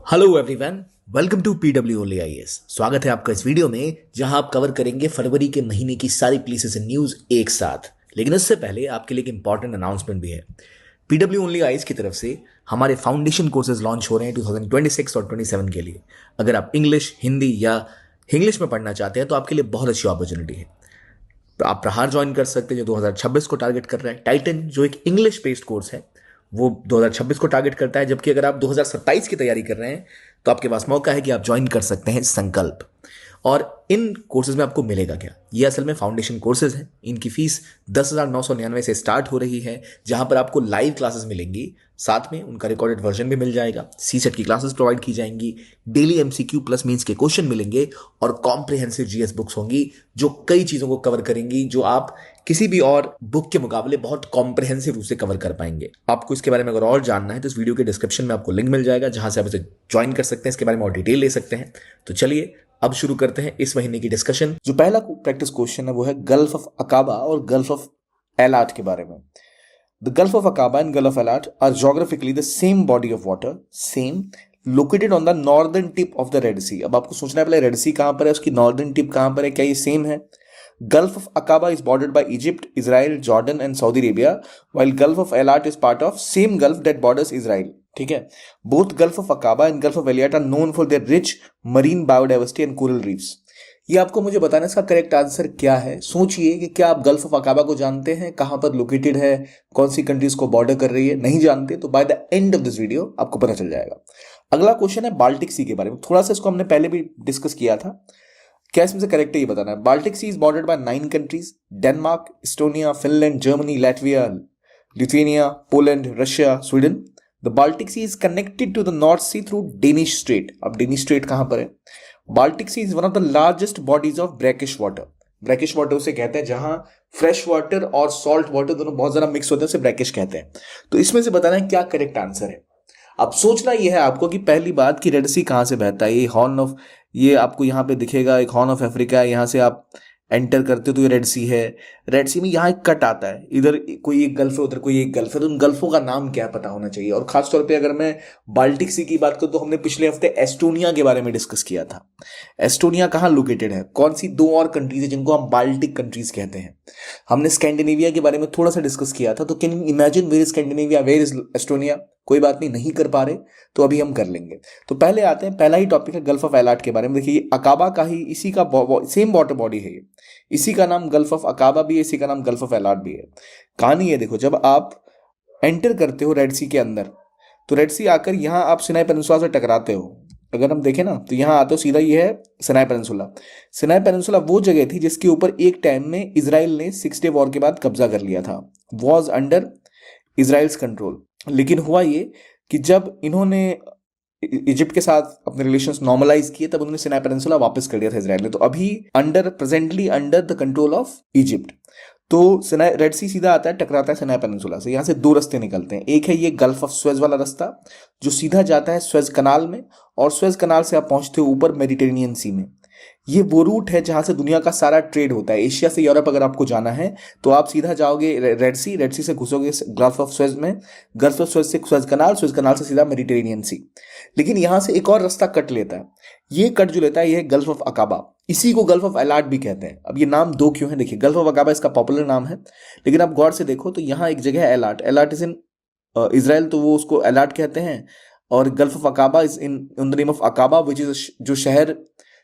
Hello everyone, welcome to PW only IAS. स्वागत है आपका इस वीडियो में जहां आप कवर करेंगे फरवरी के महीने की सारी प्लेसेस एंड न्यूज एक साथ। लेकिन उससे पहले आपके लिए एक इंपॉर्टेंट अनाउंसमेंट भी है। पीडब्ल्यू ओनली आईएएस की तरफ से हमारे फाउंडेशन कोर्सेज लॉन्च हो रहे हैं 2026 और 27 के लिए। अगर आप इंग्लिश, हिंदी या इंग्लिश में पढ़ना चाहते हैं तो आपके लिए बहुत अच्छी अपॉर्चुनिटी है। तो आप प्रहार ज्वाइन कर सकते हैं जो 2026 को टारगेट कर रहा है। टाइटन जो एक इंग्लिश बेस्ड कोर्स है वो 2026 को टारगेट करता है, जबकि अगर आप 2027 की तैयारी कर रहे हैं तो आपके पास मौका है कि आप ज्वाइन कर सकते हैं संकल्प। और इन कोर्सेज में आपको मिलेगा क्या? ये असल में फाउंडेशन कोर्सेज हैं। इनकी फीस 10,999 से स्टार्ट हो रही है, जहां पर आपको लाइव क्लासेस मिलेंगी, साथ में उनका रिकॉर्डेड वर्जन भी मिल जाएगा। सीसेट की क्लासेस प्रोवाइड की जाएंगी, डेली एमसीक्यू प्लस मीन्स के क्वेश्चन मिलेंगे और कॉम्प्रिहेंसिव जीएस बुक्स होंगी जो कई चीज़ों को कवर करेंगी जो आप किसी भी और बुक के मुकाबले बहुत कॉम्प्रिहेंसिव रूप से कवर कर पाएंगे। आपको इसके बारे में अगर और जानना है तो इस वीडियो के डिस्क्रिप्शन में आपको लिंक मिल जाएगा जहां से आप इसे ज्वाइन कर सकते हैं, इसके बारे में और डिटेल ले सकते हैं। तो चलिए अब शुरू करते हैं इस महीने की डिस्कशन। जो पहला प्रैक्टिस क्वेश्चन है वो है गल्फ ऑफ अकाबा और गल्फ ऑफ एलाट के बारे में। The Gulf of Aqaba and Gulf of Eilat are geographically the same body of water, same located on the northern tip of the Red Sea. अब आपको सोचना है पहले रेड सी कहां पर है, उसकी नॉर्दर्न टिप कहां पर है, क्या ये सेम है? Gulf of Aqaba is bordered by Egypt, Israel, Jordan and Saudi Arabia, while Gulf of Eilat is part of same Gulf that borders Israel. ठीक है, both Gulf of Aqaba and Gulf of Eilat are known for their rich marine biodiversity and coral reefs. ये आपको मुझे बताना है इसका correct answer क्या है। सोचिए कि क्या आप गल्फ ऑफ अकाबा को जानते हैं, कहां पर लोकेटेड है, कौन सी कंट्रीज को बॉर्डर कर रही है? नहीं जानते तो by the end of this video आपको पता चल जाएगा। अगला क्वेश्चन है बाल्टिक सी के बारे में। थोड़ा सा इसको हमने पहले भी डिस्कस किया था, क्या इसमें से करेक्ट है ये बताना है। Baltic Sea is bordered by 9 countries: Denmark, Estonia, Finland, Germany, Latvia, Lithuania, Poland, Russia, Sweden. The Baltic Sea is connected to the North Sea through Danish strait. अब डेनिश स्ट्रेट कहां पर है? Baltic Sea is one of the largest bodies of brackish water. Brackish water उसे कहते हैं जहां fresh water और salt water दोनों बहुत ज्यादा मिक्स होते हैं, उसे ब्रैकिश कहते हैं। तो इसमें से बताना है क्या करेक्ट आंसर है। अब सोचना यह है आपको कि पहली बात कि रेड सी कहां से बहता है। ये हॉर्न ऑफ, ये आपको यहां पे दिखेगा एक हॉर्न ऑफ अफ्रीका है, यहां से आप एंटर करते हो तो ये रेड सी है। रेड सी में यहाँ एक कट आता है, इधर कोई एक गल्फ है, उधर कोई एक गल्फ है, तो उन गल्फों का नाम क्या पता होना चाहिए। और खासतौर पे अगर मैं बाल्टिक सी की बात करूं तो हमने पिछले हफ्ते एस्टोनिया के बारे में डिस्कस किया था। एस्टोनिया कहाँ लोकेटेड है, कौन सी 2 और कंट्रीज है जिनको हम बाल्टिक कंट्रीज कहते हैं। हमने स्कैंडिनेविया के बारे में थोड़ा सा डिस्कस किया था। तो can you imagine where is Scandinavia, where is Estonia? कोई बात नहीं कर पा रहे तो अभी हम कर लेंगे। तो पहले आते हैं, पहला ही टॉपिक है गल्फ ऑफ एलाट के बारे में। देखिए अकाबा का ही, इसी का सेम वाटर बॉडी है ये, इसी का नाम गल्फ ऑफ अकाबा भी है, इसी का नाम गल्फ ऑफ एलाट भी है। कहानी है देखो, जब आप एंटर करते हो रेड सी के अंदर तो रेड सी आकर यहाँ आप सिनाई पेनिनसुला से टकराते हो। अगर हम देखें ना तो यहाँ आते हो सीधा, ये है सिनाई पेनिनसुला। सिनाई पेनिनसुला वो जगह थी जिसके ऊपर एक टाइम में इजराइल ने 6 डे वॉर के बाद कब्जा कर लिया था, वॉज अंडर इजराइल्स कंट्रोल। लेकिन हुआ ये कि जब इन्होंने इजिप्ट के साथ अपने रिलेशंस नॉर्मलाइज किए तब उन्होंने सिनाई पेनिनसुला वापस कर दिया था इजराइल ने। तो अभी presently under the control of Egypt. तो सिनाई रेड सी सीधा आता है, टकराता है सिनाई पेनिनसुला से। यहाँ से 2 रास्ते निकलते हैं। एक है ये गल्फ ऑफ स्वेज वाला रास्ता जो सीधा जाता है स्वेज कनाल में, और स्वेज कनाल से आप पहुंचते हो ऊपर मेडिटेरेनियन सी में। ये वो रूट है जहां से दुनिया का सारा ट्रेड होता है। एशिया से यूरोप अगर आपको जाना है तो आप सीधा जाओगे रेड सी से घुसोगे गल्फ ऑफ स्वेज में, गल्फ ऑफ स्वेज से स्वेज कनाल से सीधा मेडिटेरेनियन सी। लेकिन यहां से एक और रास्ता कट लेता है। ये कट जो लेता है ये गल्फ ऑफ अकाबा, इसी को गल्फ ऑफ एलाट भी कहते हैं। अब ये नाम 2 क्यों है? देखिए, गल्फ ऑफ अकाबा इसका पॉपुलर नाम है, लेकिन आप गौर से देखो तो यहाँ एक जगह है Eilat. Eilat is in Israel, तो वो उसको एलाट कहते हैं। और gulf of अकाबा is in the name of Aqaba which is, जो शहर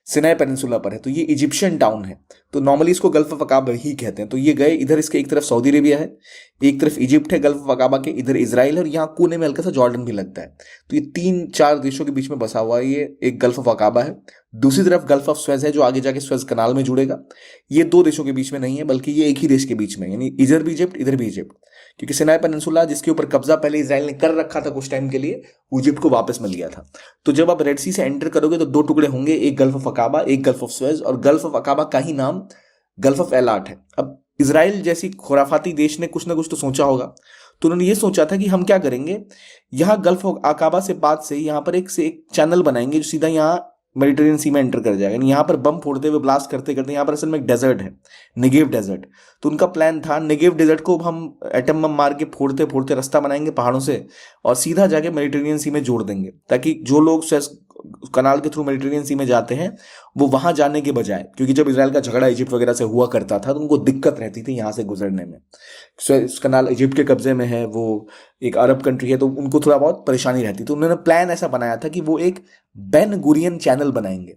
सिनाई पेनिनसुला पर है। तो ये इजिप्शियन टाउन है, तो नॉर्मली इसको गल्फ ऑफ अकाबा ही कहते हैं। तो ये गए इधर, इसके एक तरफ सऊदी अरेबिया है, एक तरफ इजिप्ट है गल्फ ऑफ अकाबा के, इधर इजराइल है, और यहाँ कोने में हल्का सा जॉर्डन भी लगता है। तो ये 3-4 देशों के बीच में बसा हुआ है। ये एक गल्फ ऑफ अकाबा है। दूसरी तरफ गल्फ ऑफ स्वेज है जो आगे जाके स्वेज कनाल में जुड़ेगा। ये 2 देशों के बीच में नहीं है, बल्कि ये एक ही देश के बीच में, यानी इधर भी इजिप्ट इधर भी इजिप्ट। क्योंकि सिनाई पेनिनसुला जिसके ऊपर कब्जा पहले इजराइल ने कर रखा था कुछ टाइम के लिए, इजिप्ट को वापस मिल गया था। तो जब आप रेड सी से एंटर करोगे तो 2 टुकड़े होंगे, एक गल्फ ऑफ अकाबा, एक गल्फ ऑफ स्वेज। और गल्फ ऑफ अकाबा का ही नाम गल्फ ऑफ एलाट है। अब इजराइल जैसी खुराफाती देश ने कुछ ना कुछ तो सोचा होगा, तो उन्होंने ये सोचा था कि हम क्या करेंगे, यहाँ गल्फ ऑफ अकाबा से बाद से यहाँ पर एक चैनल बनाएंगे जो सीधा यहाँ मेडिटेरियन सी में एंटर कर जाएगा। यानी यहाँ पर बम फोड़ते हुए, ब्लास्ट करते करते, यहाँ पर असल में एक डेजर्ट है, नेगेव डेजर्ट। तो उनका प्लान था नेगेव डेजर्ट को हम एटम बम मार के फोड़ते फोड़ते रास्ता बनाएंगे पहाड़ों से और सीधा जाके मेडिटेरियन सी में जोड़ देंगे, ताकि जो लोग स्वेज कनाल के थ्रू मेडिटेरियन सी में जाते हैं वो वहां जाने के बजाय, क्योंकि जब इसराइल का झगड़ा इजिप्ट वगैरह से हुआ करता था तो उनको दिक्कत रहती थी यहाँ से गुजरने में। स्वेज कनाल इजिप्ट के कब्जे में है, वो एक अरब कंट्री है, तो उनको थोड़ा बहुत परेशानी रहती। तो उन्होंने प्लान ऐसा बनाया था कि वो एक बेन गुरियन चैनल बनाएंगे।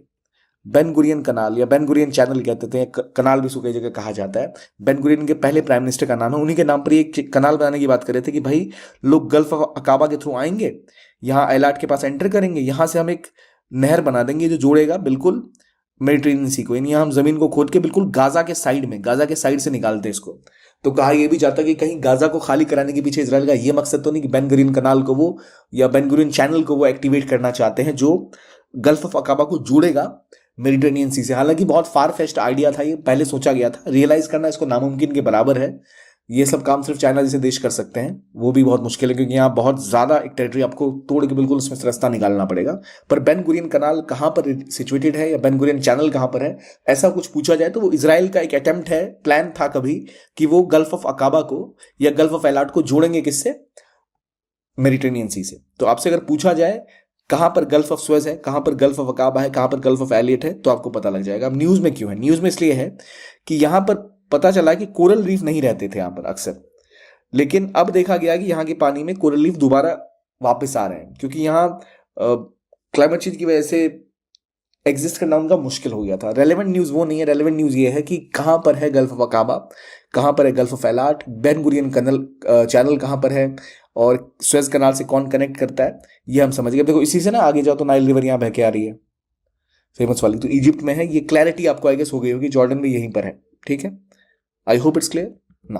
बेन गुरियन कनाल या बेन गुरियन चैनल कहते थे, कनाल भी कई जगह कहा जाता है। बेन गुरियन के पहले प्राइम मिनिस्टर का नाम है, उन्हीं के नाम पर एक कनाल बनाने की बात कर रहे थे कि भाई लोग गल्फ ऑफ अकाबा के थ्रू आएंगे, यहाँ एलाट के पास एंटर करेंगे, यहाँ से हम एक नहर बना देंगे जो जोड़ेगा बिल्कुल मेडिटेरेनियन सी को। यानी हम जमीन को खोद के बिल्कुल गाजा के साइड से निकालते इसको। तो कहा यह भी जाता कि कहीं गाजा को खाली कराने के पीछे इजराइल का यह मकसद तो नहीं कि बेन गुरियन कनाल को वो या बेन गुरियन चैनल को वो एक्टिवेट करना चाहते हैं जो गल्फ ऑफ अकाबा को जोड़ेगा मेडिटेरेनियन सी से। हालांकि बहुत फार फेस्ट आइडिया था, ये पहले सोचा गया था, रियलाइज करना इसको नामुमकिन के बराबर है। ये सब काम सिर्फ चाइना जैसे देश कर सकते हैं, वो भी बहुत मुश्किल है क्योंकि यहाँ बहुत ज्यादा एक टेरिटरी आपको तोड़ के बिल्कुल उसमें से रास्ता निकालना पड़ेगा। पर बेन गुरियन कनाल कहाँ पर सिचुएटेड है या बेन गुरियन चैनल कहाँ पर है, ऐसा कुछ पूछा जाए तो वो इजराइल का एक अटेम्प्ट है, प्लान था कभी कि वो गल्फ ऑफ अकाबा को या गल्फ ऑफ एलाट को जोड़ेंगे किससे, मेडिटेरेनियन सी से। तो आपसे अगर पूछा जाए कहां पर गल्फ ऑफ स्वेज है, कहां पर गल्फ ऑफ अकाबा है, कहां पर गल्फ ऑफ एलियट है, तो आपको पता लग जाएगा। अब न्यूज में क्यों है, न्यूज में इसलिए है कि यहां पर पता चला कि कोरल रीफ नहीं रहते थे यहां पर अक्सर, लेकिन अब देखा गया कि यहाँ के पानी में कोरल रीफ दोबारा वापस आ रहे हैं क्योंकि यहाँ क्लाइमेट चेंज की वजह से एग्जिस्ट करना उनका मुश्किल हो गया था। रेलेवेंट न्यूज वो नहीं है, रेलेवेंट न्यूज ये है कि कहां पर है गल्फ ऑफ अकाबा, कहां पर है gulf of Eilat, Ben Gurion channel कहां पर है और स्वेज कनाल से कौन कनेक्ट करता है, ये हम समझ गए। देखो इसी से ना आगे जाओ तो नाइल रिवर यहाँ बह के आ रही है, फेमस वाली, तो इजिप्ट में है। ये क्लैरिटी आपको आई गेस हो गई होगी, जॉर्डन भी यहीं पर है। ठीक है, आई होप इट्स क्लियर ना।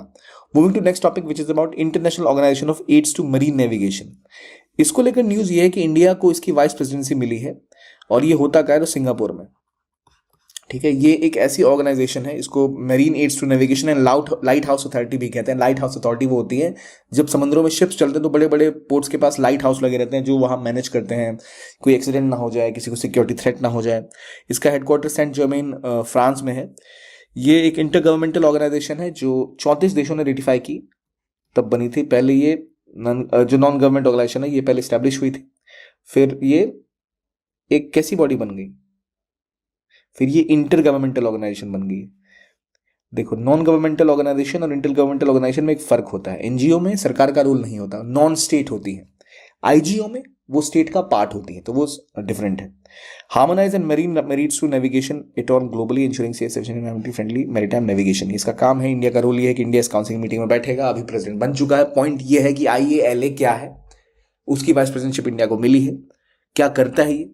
Moving to next topic which is about International Organization of Aids to Marine Navigation. इसको लेकर न्यूज ये है कि इंडिया को इसकी वाइस प्रेसिडेंसी मिली है और ये होता क्या है तो सिंगापुर में। ठीक है, ये एक ऐसी ऑर्गेनाइजेशन है, इसको marine aids to navigation and lighthouse authority भी कहते हैं। लाइट हाउस अथॉरिटी वो होती है जब समुद्रों में शिप्स चलते हैं तो बड़े बड़े पोर्ट्स के पास लाइट हाउस लगे रहते हैं जो वहाँ मैनेज करते हैं, कोई एक्सीडेंट ना हो जाए, किसी को सिक्योरिटी थ्रेट ना हो जाए। इसका हेडक्वार्टर सेंट जर्मेन फ्रांस में है। ये एक इंटर गवर्नमेंटल ऑर्गेनाइजेशन है जो 34 देशों ने रेटिफाई की, तब बनी थी। पहले ये जो नॉन गवर्नमेंट ऑर्गेनाइजेशन है ये पहले स्टैब्लिश हुई थी, फिर ये एक कैसी बॉडी बन गई, फिर ये इंटर गवर्नमेंटल ऑर्गेनाइजेशन बन गई। देखो नॉन गवर्नमेंटल ऑर्गेनाइजेशन और इंटर गवर्नमेंटल ऑर्गेनाइजेशन में एक फर्क होता है। एनजीओ में सरकार का रोल नहीं होता, नॉन स्टेट होती है। आईजीओ में वो स्टेट का पार्ट होती है, तो वो डिफरेंट है। Harmonise and marine merits to navigation it on globally ensuring safe environmentally friendly maritime navigation, इसका काम है। इंडिया का रोल ये है कि इंडिया इस काउंसिल मीटिंग में बैठेगा, अभी प्रेसिडेंट बन चुका है। पॉइंट ये है कि IALA क्या है, उसकी वाइस प्रेसिडेंटशिप इंडिया को मिली है। क्या करता है ये,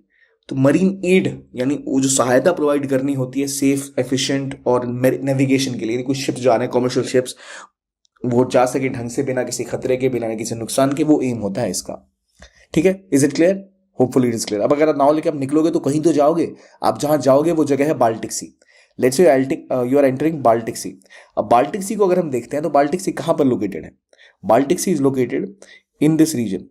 तो मरीन एड यानी वो जो सहायता प्रोवाइड करनी होती है सेफ एफिशिएंट और नेविगेशन के लिए, कुछ शिप्स जो आने कॉमर्शियल शिप्स वो जा सके ढंग से बिना किसी खतरे के, बिना किसी नुकसान के, वो एम होता है इसका। ठीक है, is it clear? Hopefully it is clear. अब अगर आप नाव लेके आप निकलोगे तो कहीं तो जाओगे, आप जहां जाओगे वो जगह है Baltic Sea. Let's say you are entering Baltic Sea. अब बाल्टिक सी को अगर हम देखते हैं तो बाल्टिक सी कहां पर लोकेटेड है, Baltic Sea is located in this region,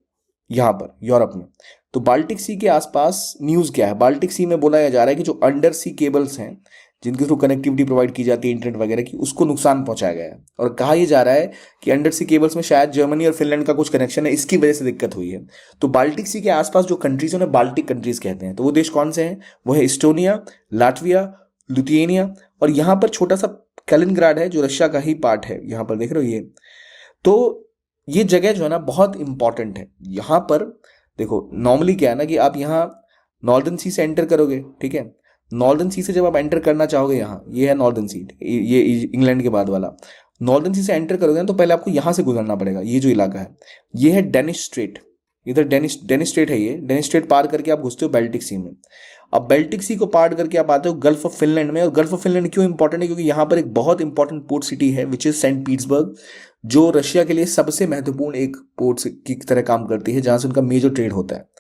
यहां पर यूरोप में। तो बाल्टिक सी के आसपास न्यूज क्या है, बाल्टिक सी में बोला जा रहा है कि जो अंडर सी केबल्स हैं जिनके थ्रू कनेक्टिविटी प्रोवाइड की जाती है इंटरनेट वगैरह की, उसको नुकसान पहुंचाया गया है। और कहा यह जा रहा है कि अंडर सी केबल्स में शायद जर्मनी और फिनलैंड का कुछ कनेक्शन है, इसकी वजह से दिक्कत हुई है। तो बाल्टिक सी के आसपास जो कंट्रीज उन्हें बाल्टिक कंट्रीज कहते हैं। तो वो देश कौन से हैं, वो है इस्टोनिया, लाटविया, लिथुएनिया और यहाँ पर छोटा सा कैलिनग्राड है जो रशिया का ही पार्ट है, यहाँ पर देख रहे हो ये। तो ये जगह जो है ना बहुत इंपॉर्टेंट है। यहाँ पर देखो नॉर्मली क्या है ना कि आप यहाँ नॉर्दर्न सी से एंटर करोगे, ठीक है, नॉर्दर्न सी से जब आप एंटर करना चाहोगे, यहाँ ये है नॉर्दर्न सी, ये इंग्लैंड के बाद वाला नॉर्दर्न सी से एंटर करोगे ना तो पहले आपको यहाँ से गुजरना पड़ेगा। ये जो इलाका है ये है डेनिश स्ट्रेट, इधर डेनिश स्ट्रेट है, ये डेनिश स्ट्रेट पार करके आप घुसते हो बेल्टिक सी में। अब बेल्टिक सी को पार करके आप आते हो गल्फ ऑफ फिनलैंड में। और गल्फ ऑफ फिनलैंड क्यों इंपॉर्टेंट है, क्योंकि यहाँ पर एक बहुत इंपॉर्टेंट पोर्ट सिटी है विच इज सेंट पीटर्सबर्ग, जो रशिया के लिए सबसे महत्वपूर्ण एक पोर्ट की तरह काम करती है, जहां से उनका मेजर ट्रेड होता है।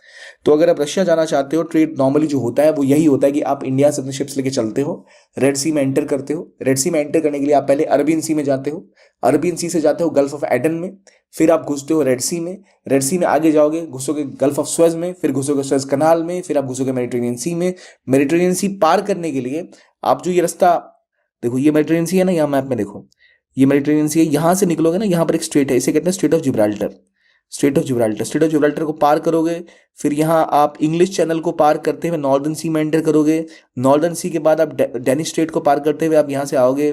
तो अगर आप रशिया जाना चाहते हो, ट्रेड नॉर्मली जो होता है वो यही होता है कि आप इंडिया से अपने शिप्स लेके चलते हो, रेड सी में एंटर करते हो। रेड सी में एंटर करने के लिए आप पहले अरबियन सी में जाते हो, अरबियन सी से जाते हो गल्फ ऑफ एडन में, फिर आप घुसते हो रेड सी में, रेड सी में आगे जाओगे, घुसोगे गल्फ ऑफ स्वेज में, फिर घुसोगे स्वेज कनाल में, फिर आप घुसोगे मेडिटेरेनियन सी में। मेडिटेरेनियन सी पार करने के लिए आप जो ये रास्ता देखो, ये मेडिटेरेनियन सी है ना, यहाँ मैप में देखो, ये मेडिटेरेनियन सी है। यहां से निकलोगे ना, यहाँ पर एक स्ट्रेट है, इसे कहते हैं straight of Gibraltar. Straight of Gibraltar, straight of Gibraltar को पार करोगे, फिर यहाँ आप इंग्लिश चैनल को पार करते हुए नॉर्दर्न सी में एंटर करोगे। नॉर्दर्न सी के बाद आप डेनिश स्ट्रेट को पार करते हुए आप यहाँ से आओगे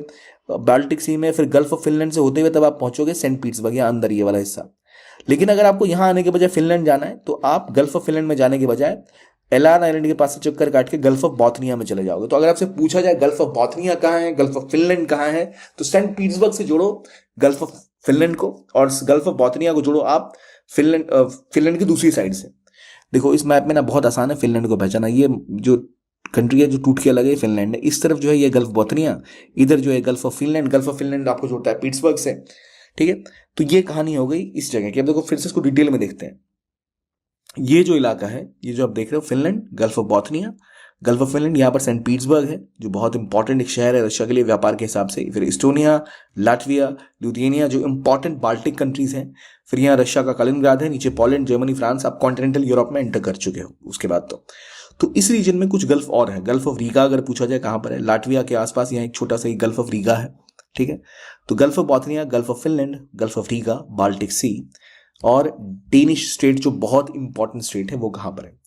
बाल्टिक सी में, फिर गल्फ ऑफ फिनलैंड से होते हुए तब आप पहुंचोगे सेंट पीटर्सबर्ग, यहाँ अंदर ये वाला हिस्सा। लेकिन अगर आपको यहाँ आने के बजाय फिनलैंड जाना है, तो आप गल्फ ऑफ फिनलैंड में जाने के बजाय एलान आइलैंड के पास से चक्कर काट के गल्फ ऑफ बॉथनिया में चले जाओगे। तो अगर आपसे पूछा जाए गल्फ ऑफ बॉथनिया कहाँ है, गल्फ ऑफ फिनलैंड कहाँ है, तो सेंट पीटर्सबर्ग से जोड़ो गल्फ ऑफ फिनलैंड को, और गल्फ ऑफ बॉथनिया को जोड़ो आप फिनलैंड की दूसरी साइड से। देखो इस मैप में ना बहुत आसान है फिनलैंड को पहचाना। ये जो कंट्री है जो टूट के अलग है, फिनलैंड है। इस तरफ जो है ये गल्फ बॉथनिया, इधर जो है gulf of Finland. Gulf of Finland आपको जोड़ता है पीटर्सबर्ग से, ठीक है। तो ये कहानी हो गई इस जगह की। अब देखो फिर से इसको डिटेल में देखते हैं। ये जो इलाका है, ये जो आप देख रहे हो, Finland, Gulf of Bothnia, Gulf of Finland, यहाँ पर सेंट पीटर्सबर्ग है जो बहुत इंपॉर्टेंट एक शहर है रशिया के लिए व्यापार के हिसाब से। फिर इस्टोनिया, लाटविया, लिथुआनिया जो इंपॉर्टेंट बाल्टिक कंट्रीज हैं। फिर यहाँ रशिया का कलिनिंग्राड है, नीचे पोलैंड, जर्मनी, फ्रांस। आप कॉन्टिनेंटल यूरोप में एंटर कर चुके हो उसके बाद। तो इस रीजन में कुछ गल्फ और है। गल्फ ऑफ रीगा अगर पूछा जाए कहाँ पर है, लाटविया के आसपास यहाँ एक छोटा सा ही गल्फ ऑफ रीगा है, ठीक है। तो Gulf of Bothnia, Gulf of Finland, Gulf of Riga, Baltic Sea और डेनिश स्ट्रेट जो बहुत इंपॉर्टेंट स्ट्रेट है वो कहाँ पर है।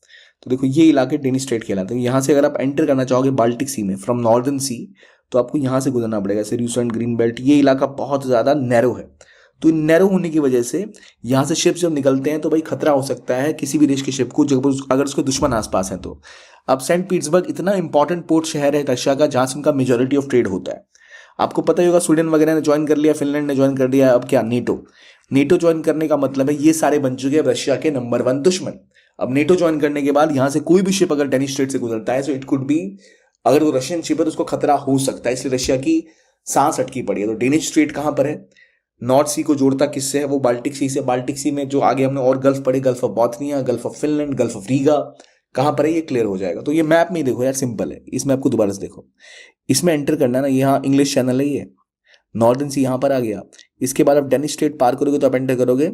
तो देखो ये इलाके डेनिश स्ट्रेट कहलाते हैं। यहाँ से अगर आप एंटर करना चाहोगे बाल्टिक सी में फ्रॉम नॉर्दर्न सी, तो आपको यहाँ से गुजरना पड़ेगा, सिरियस एंड ग्रीन बेल्ट। ये इलाका बहुत ज़्यादा नैरो है। तो नैरो होने की वजह से यहाँ से शिप जब निकलते हैं तो भाई खतरा हो सकता है किसी भी देश के शिप को, जब अगर उसके दुश्मन आसपास हैं तो। अब सेंट पीटर्सबर्ग इतना इंपॉर्टेंट पोर्ट शहर है रशिया का, जहाँ से उनका मेजोरिटी ऑफ ट्रेड होता है। आपको पता ही होगा स्वीडन वगैरह ने ज्वाइन कर लिया, फिनलैंड ने ज्वाइन कर दिया, अब क्या नेटो। नेटो ज्वाइन करने का मतलब है ये सारे बन चुके हैं रशिया के नंबर 1 दुश्मन। अब नेटो ज्वाइन करने के बाद यहाँ से कोई भी शिप अगर डेनिश स्ट्रेट से गुजरता है, तो इट कुड बी, अगर वो रशियन शिप है तो उसको खतरा हो सकता है। इसलिए रशिया की सांस अटकी पड़ी है। तो डेनिश स्ट्रेट कहाँ पर है, नॉर्थ सी को जोड़ता किससे है, वो बाल्टिक सी से। बाल्टिक सी में जो आगे हमने और गल्फ पढ़े, Gulf of Bothnia, Gulf of Finland, Gulf of Riga, कहाँ पर है ये क्लियर हो जाएगा। तो ये मैप में ही देखो यार, सिंपल है। इस मैप को दोबारा से देखो, इसमें एंटर करना है ना, यहाँ इंग्लिश चैनल है, ये नॉर्दर्न सी यहाँ पर आ गया। इसके बाद आप डेनिश स्ट्रेट पार करोगे तो आप एंटर करोगे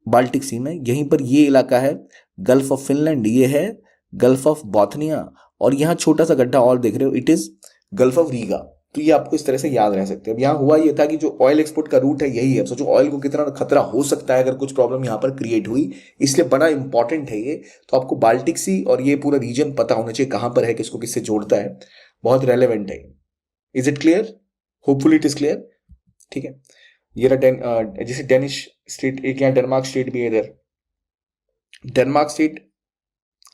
बाल्टिक सी में। यहीं पर ये इलाका है गल्फ ऑफ फिनलैंड, ये है गल्फ ऑफ बॉथनिया, और यहाँ छोटा सा गड्ढा और देख रहे हो, it is gulf of Riga. तो ये आपको इस तरह से याद रह सकते हैं। अब यहाँ हुआ ये था कि जो ऑयल एक्सपोर्ट का रूट है यही है। सोचो ऑयल को कितना खतरा हो सकता है अगर कुछ प्रॉब्लम यहाँ पर क्रिएट हुई, इसलिए बड़ा इंपॉर्टेंट है ये। तो आपको बाल्टिक सी और ये पूरा रीजन पता होना चाहिए कहाँ पर है, किसको किससे जोड़ता है, बहुत रेलेवेंट है। Is it clear? Hopefully it is clear, ठीक है। ये रहा जैसे डेनिश स्टेट, एक यहाँ डेनमार्क स्टेट भी है इधर। डेनमार्क स्टेट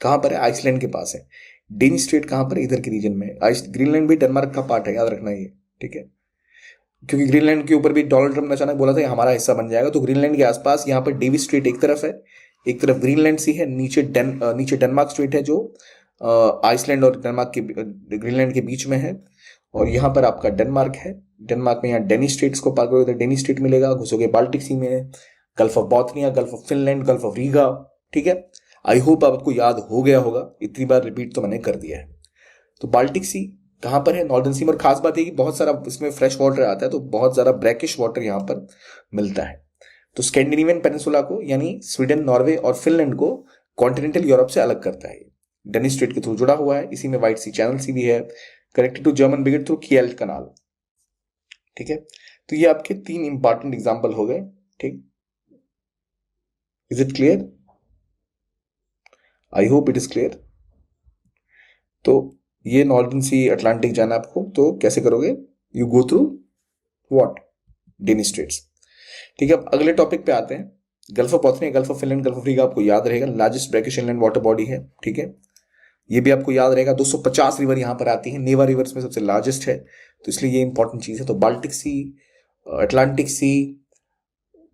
कहाँ पर है, आइसलैंड के पास है। डेनिश स्टेट कहाँ पर है, इधर के रीजन में। ग्रीनलैंड भी डेनमार्क का पार्ट है, याद रखना ये, ठीक है। क्योंकि ग्रीनलैंड के ऊपर भी डोनाल्ड ट्रम्प ने अचानक बोला था ये हमारा हिस्सा बन जाएगा। तो ग्रीनलैंड के आसपास यहाँ पर डेविस स्ट्रेट एक तरफ है, एक तरफ ग्रीनलैंड सी है, नीचे डेनमार्क स्ट्रेट है जो आइसलैंड और डेनमार्क के ग्रीनलैंड के बीच में है। और यहाँ पर आपका डेनमार्क है। डेनमार्क में यहाँ डेनिश स्टेट्स को पार करोगे तो डेनिश स्टेट मिलेगा, घुसोगे बाल्टिक सी में, Gulf of Bothnia, Gulf of Finland, Gulf of Riga, ठीक है। आई होप आपको याद हो गया होगा, इतनी बार रिपीट तो मैंने कर दिया है। तो बाल्टिक सी कहाँ पर है, नॉर्दर्न सी में। और खास बात है कि बहुत सारा इसमें फ्रेश वाटर आता है, तो बहुत ज़्यादा ब्रैकिश वाटर यहाँ पर मिलता है। तो स्कैंडिनेवियन पेनिनसुला को, यानी स्वीडन, नॉर्वे और फिनलैंड को कॉन्टिनेंटल यूरोप से अलग करता है। डेनिश स्ट्रेट के थ्रू जुड़ा हुआ है। इसी में व्हाइट सी चैनल सी भी है, connected to German brigade through Kiel Canal, ठीक है। तो ये आपके 3 इंपॉर्टेंट एग्जाम्पल हो गए, ठीक। Is it clear? I hope it is clear. तो ये नॉर्दर्न सी अटलांटिक जाना आपको, तो कैसे करोगे, you go through what, Danish Straits, ठीक है। अब अगले टॉपिक पे आते हैं। Gulf of Bothnia, Gulf of Finland, Gulf of Riga आपको याद रहेगा, largest brackish inland water body है, ठीक है। ये भी आपको याद रहेगा। 250 रिवर यहाँ पर आती है, नेवा रिवर्स में सबसे लार्जेस्ट है, तो इसलिए ये इंपॉर्टेंट चीज है। तो बाल्टिक सी, अटलांटिक सी,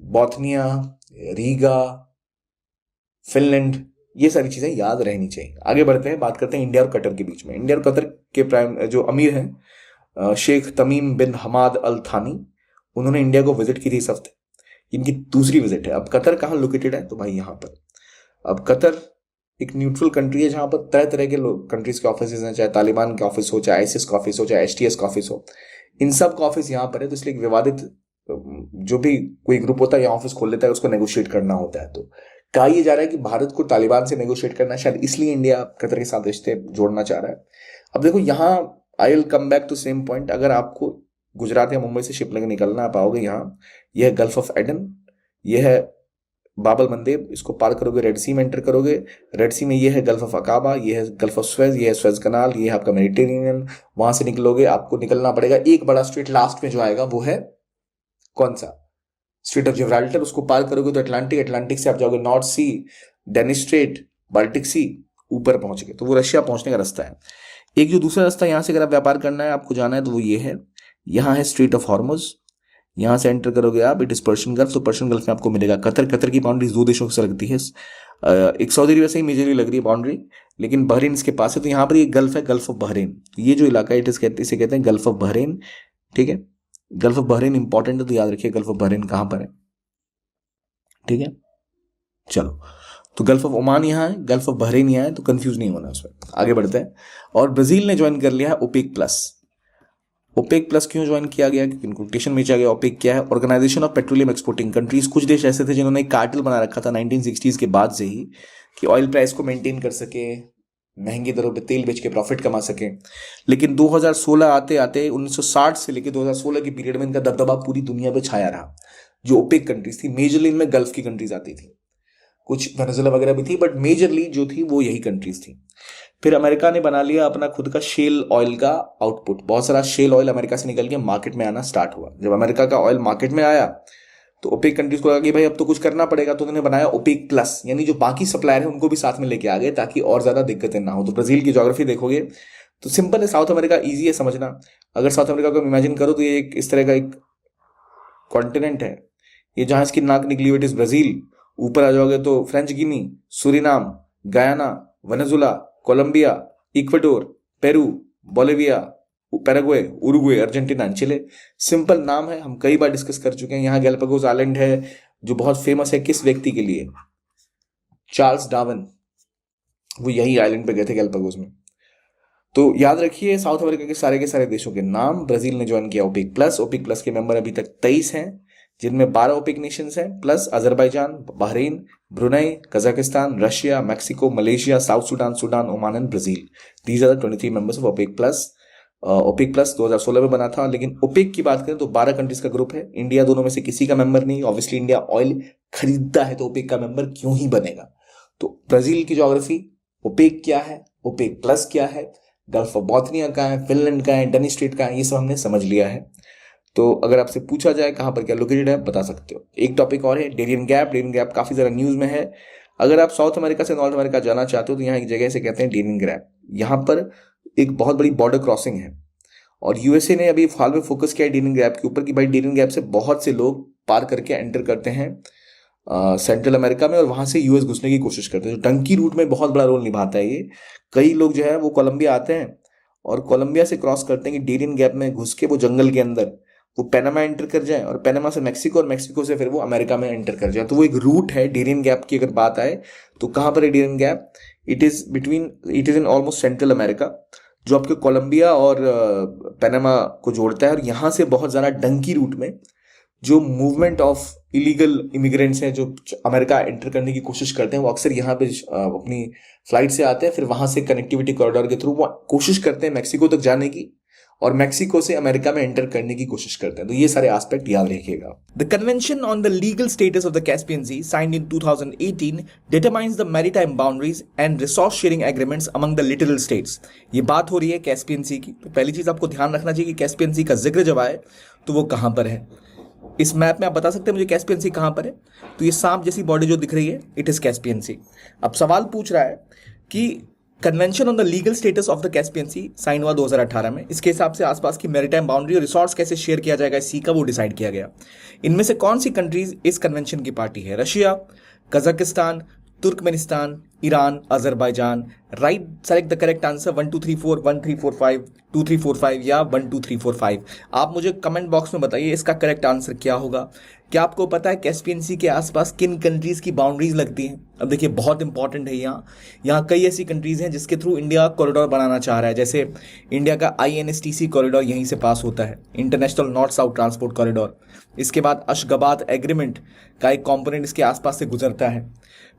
बॉथनिया, रीगा, फिनलैंड, ये सारी चीजें याद रहनी चाहिए। आगे बढ़ते हैं, बात करते हैं इंडिया और कतर के बीच में। इंडिया और कतर के प्राइम जो अमीर हैं शेख तमीम बिन हमाद अल थानी, उन्होंने इंडिया को विजिट की थी इस हफ्ते, इनकी दूसरी विजिट है। अब कतर कहाँ लोकेटेड है, तो भाई यहाँ पर। अब कतर एक न्यूट्रल कंट्री है जहां पर तरह तरह के कंट्रीज के ऑफिस हैं, चाहे तालिबान के ऑफिस हो, चाहे आईसिस का ऑफिस हो, चाहे एसटीएस का ऑफिस हो, इन सब का ऑफिस यहाँ पर है। तो इसलिए एक विवादित जो भी कोई ग्रुप होता है यहाँ ऑफिस खोल लेता है, उसको नेगोशिएट करना होता है। तो कहा यह जा रहा है कि भारत को तालिबान से नेगोशिएट करना है, शायद इसलिए इंडिया कतर के साथ रिश्ते जोड़ना चाह रहा है। अब देखो यहाँ I will come back to same point, अगर आपको गुजरात या मुंबई से शिप लेकर निकलना, आप आओगे यहाँ, यह गल्फ ऑफ एडन, यह है बाबल मंदेब, इसको पार करोगे रेड सी में एंटर करोगे। रेड सी में ये है गल्फ ऑफ अकाबा, ये है गल्फ ऑफ स्वेज, ये है स्वेज कनाल, ये है आपका मेडिटेरेनियन। वहां से निकलोगे, आपको निकलना पड़ेगा एक बड़ा स्ट्रेट, लास्ट में जो आएगा वो है कौन सा, स्ट्रेट ऑफ जिब्राल्टर। उसको पार करोगे तो अटलांटिक, अटलांटिक से आप जाओगे नॉर्थ सी, डेनिस स्ट्रेट, बाल्टिक सी, ऊपर पहुंच गए तो वो रशिया पहुंचने का रास्ता है। एक जो दूसरा रास्ता यहाँ से अगर आप व्यापार करना है, आपको जाना है, तो वो ये है, यहाँ है स्ट्रेट ऑफ हॉर्मुज, यहाँ से एंटर करोगे आप, इट इज पर्शियन गल्फ। तो पर्शियन गल्फ में आपको मिलेगा कतर। कतर की बाउंड्री दो देशों से लगती है, एक सऊदी अरब से ही मेजरली लग रही है बाउंड्री, लेकिन बहरीन इसके पास है। तो यहाँ पर ये गल्फ है, गल्फ ऑफ बहरीन। तो ये जो इलाका है इसे कहते हैं गल्फ ऑफ बहरीन, ठीक है। गल्फ ऑफ बहरीन इंपॉर्टेंट है, तो याद रखिए गल्फ ऑफ बहरीन कहाँ पर है, ठीक है। चलो, तो गल्फ ऑफ ओमान यहाँ है, गल्फ ऑफ बहरीन यहाँ है, तो कंफ्यूज नहीं होना उसमें। आगे बढ़ते हैं। और ब्राजील ने ज्वाइन कर लिया है ओपेक प्लस। ओपेक प्लस क्यों ज्वाइन किया गया, क्योंकि कोटेशन में गया। ओपेक क्या है, organisation of petroleum exporting countries. कुछ देश ऐसे थे जिन्होंने एक कार्टेल बना रखा था 1960s के बाद से ही, कि ऑयल प्राइस को मेंटेन कर सके, महंगी दरों पे तेल बेच के प्रॉफिट कमा सके। लेकिन 2016 आते आते 1960 से लेकर 2016 के पीरियड में इनका दबदबा पूरी दुनिया पे छाया रहा। जो ओपेक कंट्रीज थी, मेजरली इनमें गल्फ की कंट्रीज आती थी, कुछ वेनेजुएला वगैरह भी थी, बट मेजरली जो थी वो यही कंट्रीज थी। फिर अमेरिका ने बना लिया अपना खुद का शेल ऑयल का आउटपुट। बहुत सारा शेल ऑयल अमेरिका से निकल के मार्केट में आना स्टार्ट हुआ। जब अमेरिका का ऑयल मार्केट में आया तो ओपेक कंट्रीज को लगा कि भाई अब तो कुछ करना पड़ेगा, तो उन्होंने बनाया ओपेक प्लस, यानी जो बाकी सप्लायर है उनको भी साथ में लेके आ गए ताकि और ज्यादा दिक्कतें ना हो। तो ब्राजील की ज्योग्राफी देखोगे तो सिंपल है, साउथ अमेरिका ईजी है समझना। अगर साउथ अमेरिका को इमेजिन करो तो ये एक इस तरह का एक कॉन्टिनेंट है, ये जहां इसकी नाक निकली हुई इज ब्राजील। ऊपर आ जाओगे तो French Guinea, Suriname, Guyana, Venezuela, Colombia, Ecuador, Peru, Bolivia, Paraguay, Uruguay, Argentina, Chile. Simple नाम है, हम कई बार डिस्कस कर चुके हैं। यहाँ गैलापागोस आइलैंड है जो बहुत फेमस है किस व्यक्ति के लिए, चार्ल्स डार्विन, वो यही आइलैंड पे गए थे गैलापागोस में। तो याद रखिए साउथ अमेरिका के सारे देशों के नाम। ब्राजील ने ज्वाइन किया ओपेक प्लस। ओपेक प्लस के मेंबर अभी तक 23 हैं, जिनमें 12 ओपेक नेशंस हैं, plus Azerbaijan, Bahrain, Brunei, Kazakhstan, Russia, Mexico, Malaysia, South Sudan, Sudan, Oman and Brazil. These are the 23 members of OPEC plus. OPEC plus 2016 में बना था, लेकिन ओपेक की बात करें तो 12 कंट्रीज का ग्रुप है। इंडिया दोनों में से किसी का मेंबर नहीं। ऑब्वियसली इंडिया ऑयल खरीदता है तो ओपेक का मेंबर क्यों ही बनेगा। तो ब्राजील की ज्योग्राफी, ओपेक क्या है, ओपेक प्लस क्या है, गल्फ ऑफ बोथनिया का है, फिनलैंड का है, डेनिस स्ट्रेट का है, ये सब हमने समझ लिया है। तो अगर आपसे पूछा जाए कहाँ पर क्या लोकेटेड है, बता सकते हो। एक टॉपिक और है डेरियन गैप। डेरियन गैप काफी ज्यादा न्यूज में है। अगर आप साउथ अमेरिका से नॉर्थ अमेरिका जाना चाहते हो तो यहाँ एक जगह से कहते हैं डेरियन गैप। यहाँ पर एक बहुत बड़ी बॉर्डर क्रॉसिंग है और यूएसए ने अभी हाल में फोकस किया है डेरियन गैप के ऊपर कि भाई डेरियन गैप से बहुत से लोग पार करके एंटर करते हैं सेंट्रल अमेरिका में और वहां से यूएस घुसने की कोशिश करते हैं। जो टंकी रूट में बहुत बड़ा रोल निभाता है ये। कई लोग जो है वो कोलंबिया आते हैं और कोलंबिया से क्रॉस करते हैं कि डेरियन गैप में घुस के वो जंगल के अंदर वो पैनामा एंटर कर जाए और पैनामा से मैक्सिको और मैक्सिको से फिर वो अमेरिका में एंटर कर जाए। तो वो एक रूट है डेरियन गैप की। अगर बात आए तो कहाँ पर है Darien Gap, it is in almost Central America, जो आपके कोलंबिया और पैनामा को जोड़ता है। और यहाँ से बहुत ज़्यादा डंकी रूट में जो मूवमेंट ऑफ इलीगल इमिग्रेंट्स हैं जो अमेरिका एंटर करने की कोशिश करते हैं, वो अक्सर यहाँ पे अपनी फ्लाइट से आते हैं, फिर वहां से कनेक्टिविटी कॉरिडोर के थ्रू वो कोशिश करते हैं मैक्सिको तक जाने की और मैक्सिको से अमेरिका में एंटर करने की कोशिश करते हैं। तो ये सारे एस्पेक्ट याद रखिएगा। The Convention on the Legal Status of the Caspian Sea, signed in 2018, determines the maritime boundaries and resource sharing agreements among the littoral states. ये बात हो रही है कैस्पियन सी की। तो पहली चीज आपको ध्यान रखना चाहिए कि कैस्पियन सी का जिक्र जब आए तो वो कहां पर है। इस मैप में आप बता सकते हैं मुझे कैस्पियन सी कहां पर है। तो ये सांप जैसी बॉडी जो दिख रही है, इट इज कैस्पियन सी। अब सवाल पूछ रहा है कि convention on the legal status of the Caspian Sea sign हुआ 2018 में। इसके हिसाब से आसपास की मैरिटाइम बाउंड्री और रिसोर्स कैसे शेयर किया जाएगा इस सी का, वो डिसाइड किया गया। इनमें से कौन सी कंट्रीज इस कन्वेंशन की पार्टी है? Russia, Kazakhstan, Turkmenistan, Iran, Azerbaijan. Right, select the correct answer 1 2 3 4 1 3 4 5 2 3 4 5 या 1 2 3 4 5। आप मुझे कमेंट बॉक्स में बताइए इसका करेक्ट आंसर क्या होगा। क्या आपको पता है कैस्पियन सी के आसपास किन कंट्रीज की बाउंड्रीज लगती हैं? अब देखिए बहुत इंपॉर्टेंट है, यहाँ कई ऐसी कंट्रीज हैं जिसके थ्रू इंडिया कॉरिडोर बनाना चाह रहा है। जैसे इंडिया का INSTC कॉरिडोर यहीं से पास होता है, international north south transport corridor. इसके बाद अशगाबाद एग्रीमेंट का एक कॉम्पोनेंट इसके आसपास से गुजरता है।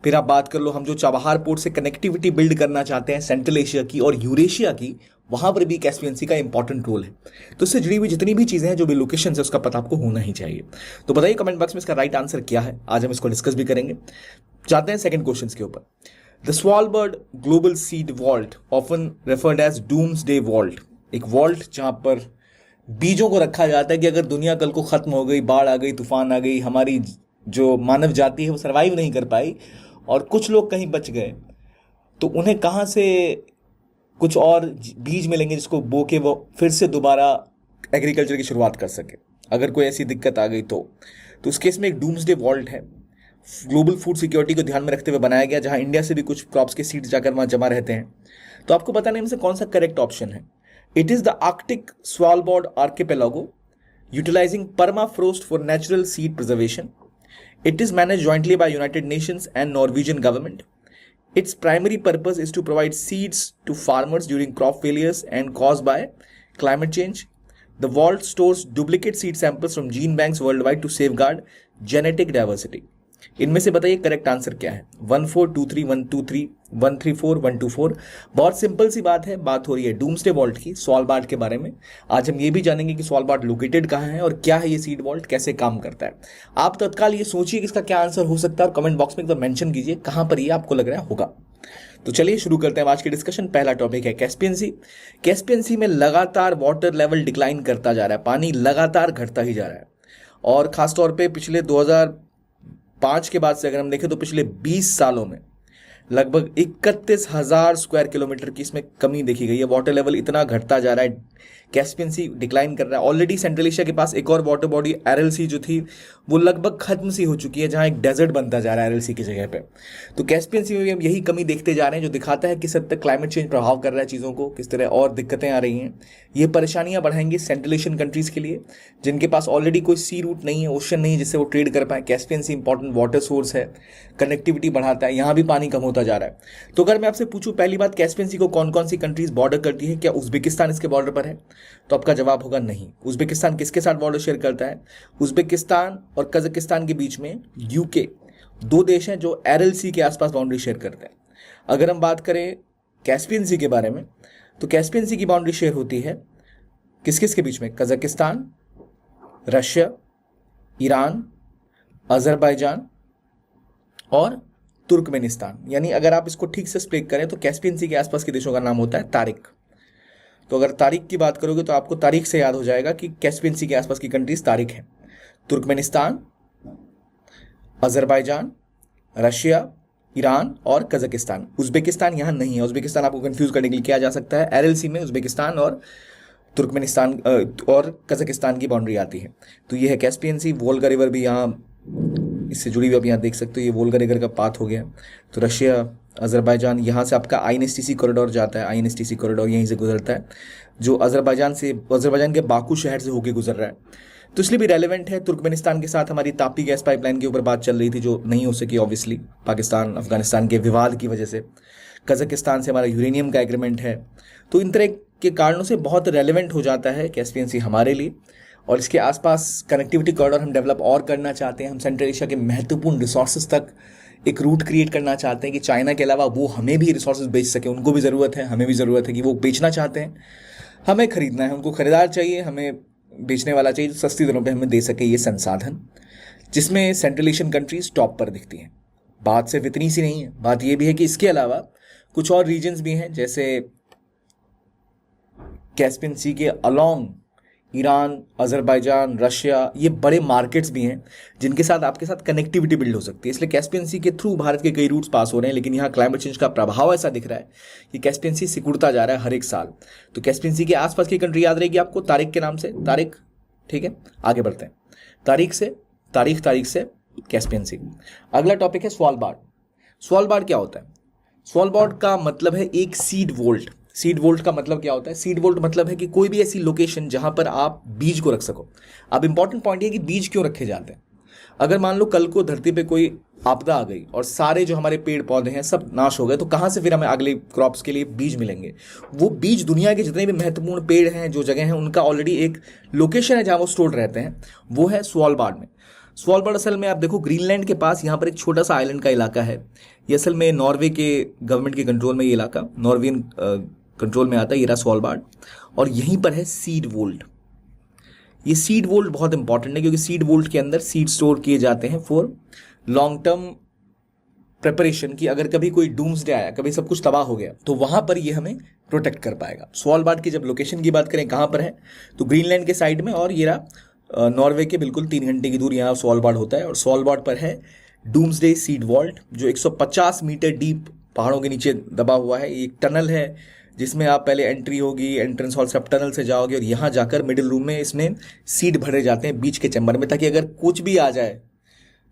फिर आप बात कर लो, हम जो चाबहार पोर्ट से कनेक्टिविटी बिल्ड करना चाहते हैं सेंट्रल एशिया की और यूरेशिया की, वहां पर भी कैस्पियन सी का इंपॉर्टेंट रोल है। तो इससे जुड़ी हुई जितनी भी चीजें हैं, जो भी लोकेशन है, उसका पता आपको होना ही चाहिए। तो बताइए कमेंट बॉक्स में इसका राइट आंसर क्या है। आज हम इसको डिस्कस भी करेंगे। जाते हैं सेकंड क्वेश्चन के ऊपर। The Svalbard Global Seed Vault, often referred as Doomsday Vault, एक वॉल्ट जहां पर बीजों को रखा जाता है कि अगर दुनिया कल को खत्म हो गई, बाढ़ आ गई, तूफान आ गई, हमारी जो मानव जाति है वो सर्वाइव नहीं कर पाई और कुछ लोग कहीं बच गए, तो उन्हें कहाँ से कुछ और बीज मिलेंगे जिसको बो के वो फिर से दोबारा एग्रीकल्चर की शुरुआत कर सके अगर कोई ऐसी दिक्कत आ गई तो उस केस में एक डूम्सडे वॉल्ट है, ग्लोबल फूड सिक्योरिटी को ध्यान में रखते हुए बनाया गया, जहां इंडिया से भी कुछ क्रॉप्स के सीड्स जाकर वहां जमा रहते हैं। तो आपको बताने इनमें से कौन सा करेक्ट ऑप्शन है। It is the Arctic Svalbard archipelago utilising permafrost for natural seed preservation. It is managed jointly by United Nations and Norwegian government. Its primary purpose is to provide seeds to farmers during crop failures and caused by climate change. The vault stores duplicate seed samples from gene banks worldwide to safeguard genetic diversity. इनमें से बताइए correct answer क्या है। 1 4 2 3 1 2 3 1 3 4 1 2 4। बहुत simple सी बात है, बात हो रही है डूम्सडे वॉल्ट की, स्वालबार्ड के बारे में। आज हम ये भी जानेंगे कि स्वालबार्ड लोकेटेड कहाँ है और क्या है ये सीड वॉल्ट, कैसे काम करता है। आप तत्काल ये सोचिए कि इसका क्या आंसर हो सकता है और कमेंट बॉक्स में एक बार मेंशन कीजिए कहाँ पर ये आपको लग रहा होगा। तो चलिए शुरू करते हैं आज की डिस्कशन। पहला टॉपिक है कैस्पियन सी। कैस्पियन सी में लगातार वाटर लेवल डिक्लाइन करता जा रहा है, पानी लगातार घटता ही जा रहा है और खासतौर पर पिछले 2005 के बाद से अगर हम देखें तो पिछले 20 सालों में लगभग 31,000 स्क्वायर किलोमीटर की इसमें कमी देखी गई है। वाटर लेवल इतना घटता जा रहा है, कैस्पियन सी डिक्लाइन कर रहा है। ऑलरेडी सेंट्रल एशिया के पास एक और वाटर बॉडी एरल सी जो थी वो लगभग खत्म सी हो चुकी है, जहां एक डेजर्ट बनता जा रहा है एरल सी की जगह पे। तो कैस्पियन सी में भी हम यही कमी देखते जा रहे हैं, जो दिखाता है किस हद तक क्लाइमेट चेंज प्रभाव कर रहा है चीज़ों को, किस तरह और दिक्कतें आ रही हैं। ये परेशानियां बढ़ाएंगी सेंट्रल एशियन कंट्रीज़ के लिए जिनके पास ऑलरेडी कोई सी रूट नहीं है, ओशन नहीं है जिससे वो ट्रेड कर पाए। कैस्पियन सी इंपॉर्टेंट वाटर सोर्स है, कनेक्टिविटी बढ़ाता है, यहाँ भी पानी कम होता जा रहा है। तो अगर मैं आपसे पूछूं पहली बात, कैस्पियन सी को कौन कौन सी कंट्रीज बॉर्डर करती है, क्या उज्बेकिस्तान इसके बॉर्डर पर है? तो आपका जवाब होगा नहीं। उज्बेकिस्तान किसके साथ बॉर्डर शेयर करता है? उज्बेकिस्तान और कजाकिस्तान के बीच में यूके, दो देश हैं जो एरल सी के आसपास बाउंड्री शेयर करते हैं। अगर हम बात करें कैस्पियन सी के बारे में, तो कैस्पियन सी की बाउंड्री शेयर होती है किस किस के बीच में? कजाकिस्तान, रशिया, ईरान, अजरबैजान और तुर्कमेनिस्तान। यानी अगर आप इसको ठीक से स्प्लिट करें तो कैस्पियन सी के आसपास के देशों का नाम होता है तारिक। तो अगर तारीख की बात करोगे तो आपको तारीख से याद हो जाएगा कि कैस्पियन सी के आसपास की कंट्रीज तारीख है: तुर्कमेनिस्तान, अजरबैजान, रशिया, ईरान और कजाकिस्तान। उज्बेकिस्तान यहाँ नहीं है। उज्बेकिस्तान आपको कंफ्यूज करने के लिए किया जा सकता है, एरएलसी में उज्बेकिस्तान और तुर्कमेनिस्तान और कजाकिस्तान की बाउंड्री आती है। तो ये है कैस्पियन सी। वोल्गा रिवर भी यहाँ इससे जुड़ी हुई आप यहाँ देख सकते हो, ये वोल्गा रिवर का पाथ हो गया। तो रशिया, अजरबैजान, यहाँ से आपका INSTC कॉरिडोर जाता है, INSTC कॉरिडोर यहीं से गुजरता है, जो अजरबैजान के बाकू शहर से होकर गुजर रहा है। तो इसलिए भी रेलेवेंट है। तुर्कमेनिस्तान के साथ हमारी तापी गैस पाइपलाइन के ऊपर बात चल रही थी, जो नहीं हो सकी ऑब्वियसली पाकिस्तान अफगानिस्तान के विवाद की वजह से। कजाकिस्तान से हमारा यूरेनियम का एग्रीमेंट है। तो इन तरह के कारणों से बहुत रेलेवेंट हो जाता है कैस्पियन सी हमारे लिए। और इसके आसपास कनेक्टिविटी कॉरिडोर हम डेवलप और करना चाहते हैं। हम सेंट्रल एशिया के महत्वपूर्ण रिसोर्सेज तक एक रूट क्रिएट करना चाहते हैं कि चाइना के अलावा वो हमें भी रिसोर्सेज बेच सके। उनको भी ज़रूरत है, हमें भी ज़रूरत है कि वो बेचना चाहते हैं, हमें खरीदना है, उनको खरीदार चाहिए, हमें बेचने वाला चाहिए जो सस्ती दरों पे हमें दे सके ये संसाधन, जिसमें सेंट्रल एशियन कंट्रीज टॉप पर दिखती हैं। बात सिर्फ इतनी सी नहीं है, बात ये भी है कि इसके अलावा कुछ और रीजन्स भी हैं, जैसे कैस्पियन सी के अलॉन्ग ईरान, अजरबैजान, रशिया, ये बड़े मार्केट्स भी हैं जिनके साथ आपके साथ कनेक्टिविटी बिल्ड हो सकती है। इसलिए कैस्पियन सी के थ्रू भारत के कई रूट्स पास हो रहे हैं। लेकिन यहाँ क्लाइमेट चेंज का प्रभाव ऐसा दिख रहा है कि कैस्पियन सी सिकुड़ता जा रहा है हर एक साल। तो कैस्पियन सी के आसपास की कंट्री याद रहेगी आपको तारिक के नाम से, तारिक। ठीक है, आगे बढ़ते हैं। तारीख से कैस्पियन सी। अगला टॉपिक है स्वालबार्ड। स्वालबार्ड क्या होता है? स्वालबार्ड का मतलब है एक सीड वोल्ट। सीड वोल्ट का मतलब क्या होता है? सीड वोल्ट मतलब है कि कोई भी ऐसी लोकेशन जहां पर आप बीज को रख सको। अब इंपॉर्टेंट पॉइंट ये कि बीज क्यों रखे जाते हैं। अगर मान लो कल को धरती पे कोई आपदा आ गई और सारे जो हमारे पेड़ पौधे हैं सब नाश हो गए, तो कहाँ से फिर हमें अगले क्रॉप्स के लिए बीज मिलेंगे? वो बीज दुनिया के जितने भी महत्वपूर्ण पेड़ हैं, जो जगह हैं, उनका ऑलरेडी एक लोकेशन है जहाँ वो स्टोर रहते हैं, वो है स्वालबार्ड में। स्वालबार्ड असल में आप देखो ग्रीनलैंड के पास यहाँ पर एक छोटा सा आइलैंड का इलाका है। ये असल में नॉर्वे के गवर्नमेंट के कंट्रोल में ये इलाका, नॉर्वेन कंट्रोल में आता है। ये रहा स्वालबार्ड और यहीं पर है सीड वोल्ट। ये सीड वोल्ट बहुत इंपॉर्टेंट है क्योंकि सीड वोल्ट के अंदर सीड स्टोर किए जाते हैं फॉर लॉन्ग टर्म प्रिपरेशन, की अगर कभी कोई डूम्सडे आया, कभी सब कुछ तबाह हो गया, तो वहां पर ये हमें प्रोटेक्ट कर पाएगा। स्वालबार्ड की जब लोकेशन की बात करें कहां पर है, तो ग्रीनलैंड के साइड में, और ये रहा नॉर्वे के बिल्कुल 3 घंटे की दूर यहाँ स्वालबार्ड होता है। और स्वालबार्ड पर है डूम्सडे सीड वॉल्ट, जो 150 मीटर डीप पहाड़ों के नीचे दबा हुआ है। एक टनल है जिसमें आप पहले एंट्री होगी, एंट्रेंस हॉल से आप टनल से जाओगे और यहाँ जाकर मिडिल रूम में इसमें सीड भरे जाते हैं बीच के चैम्बर में, ताकि अगर कुछ भी आ जाए,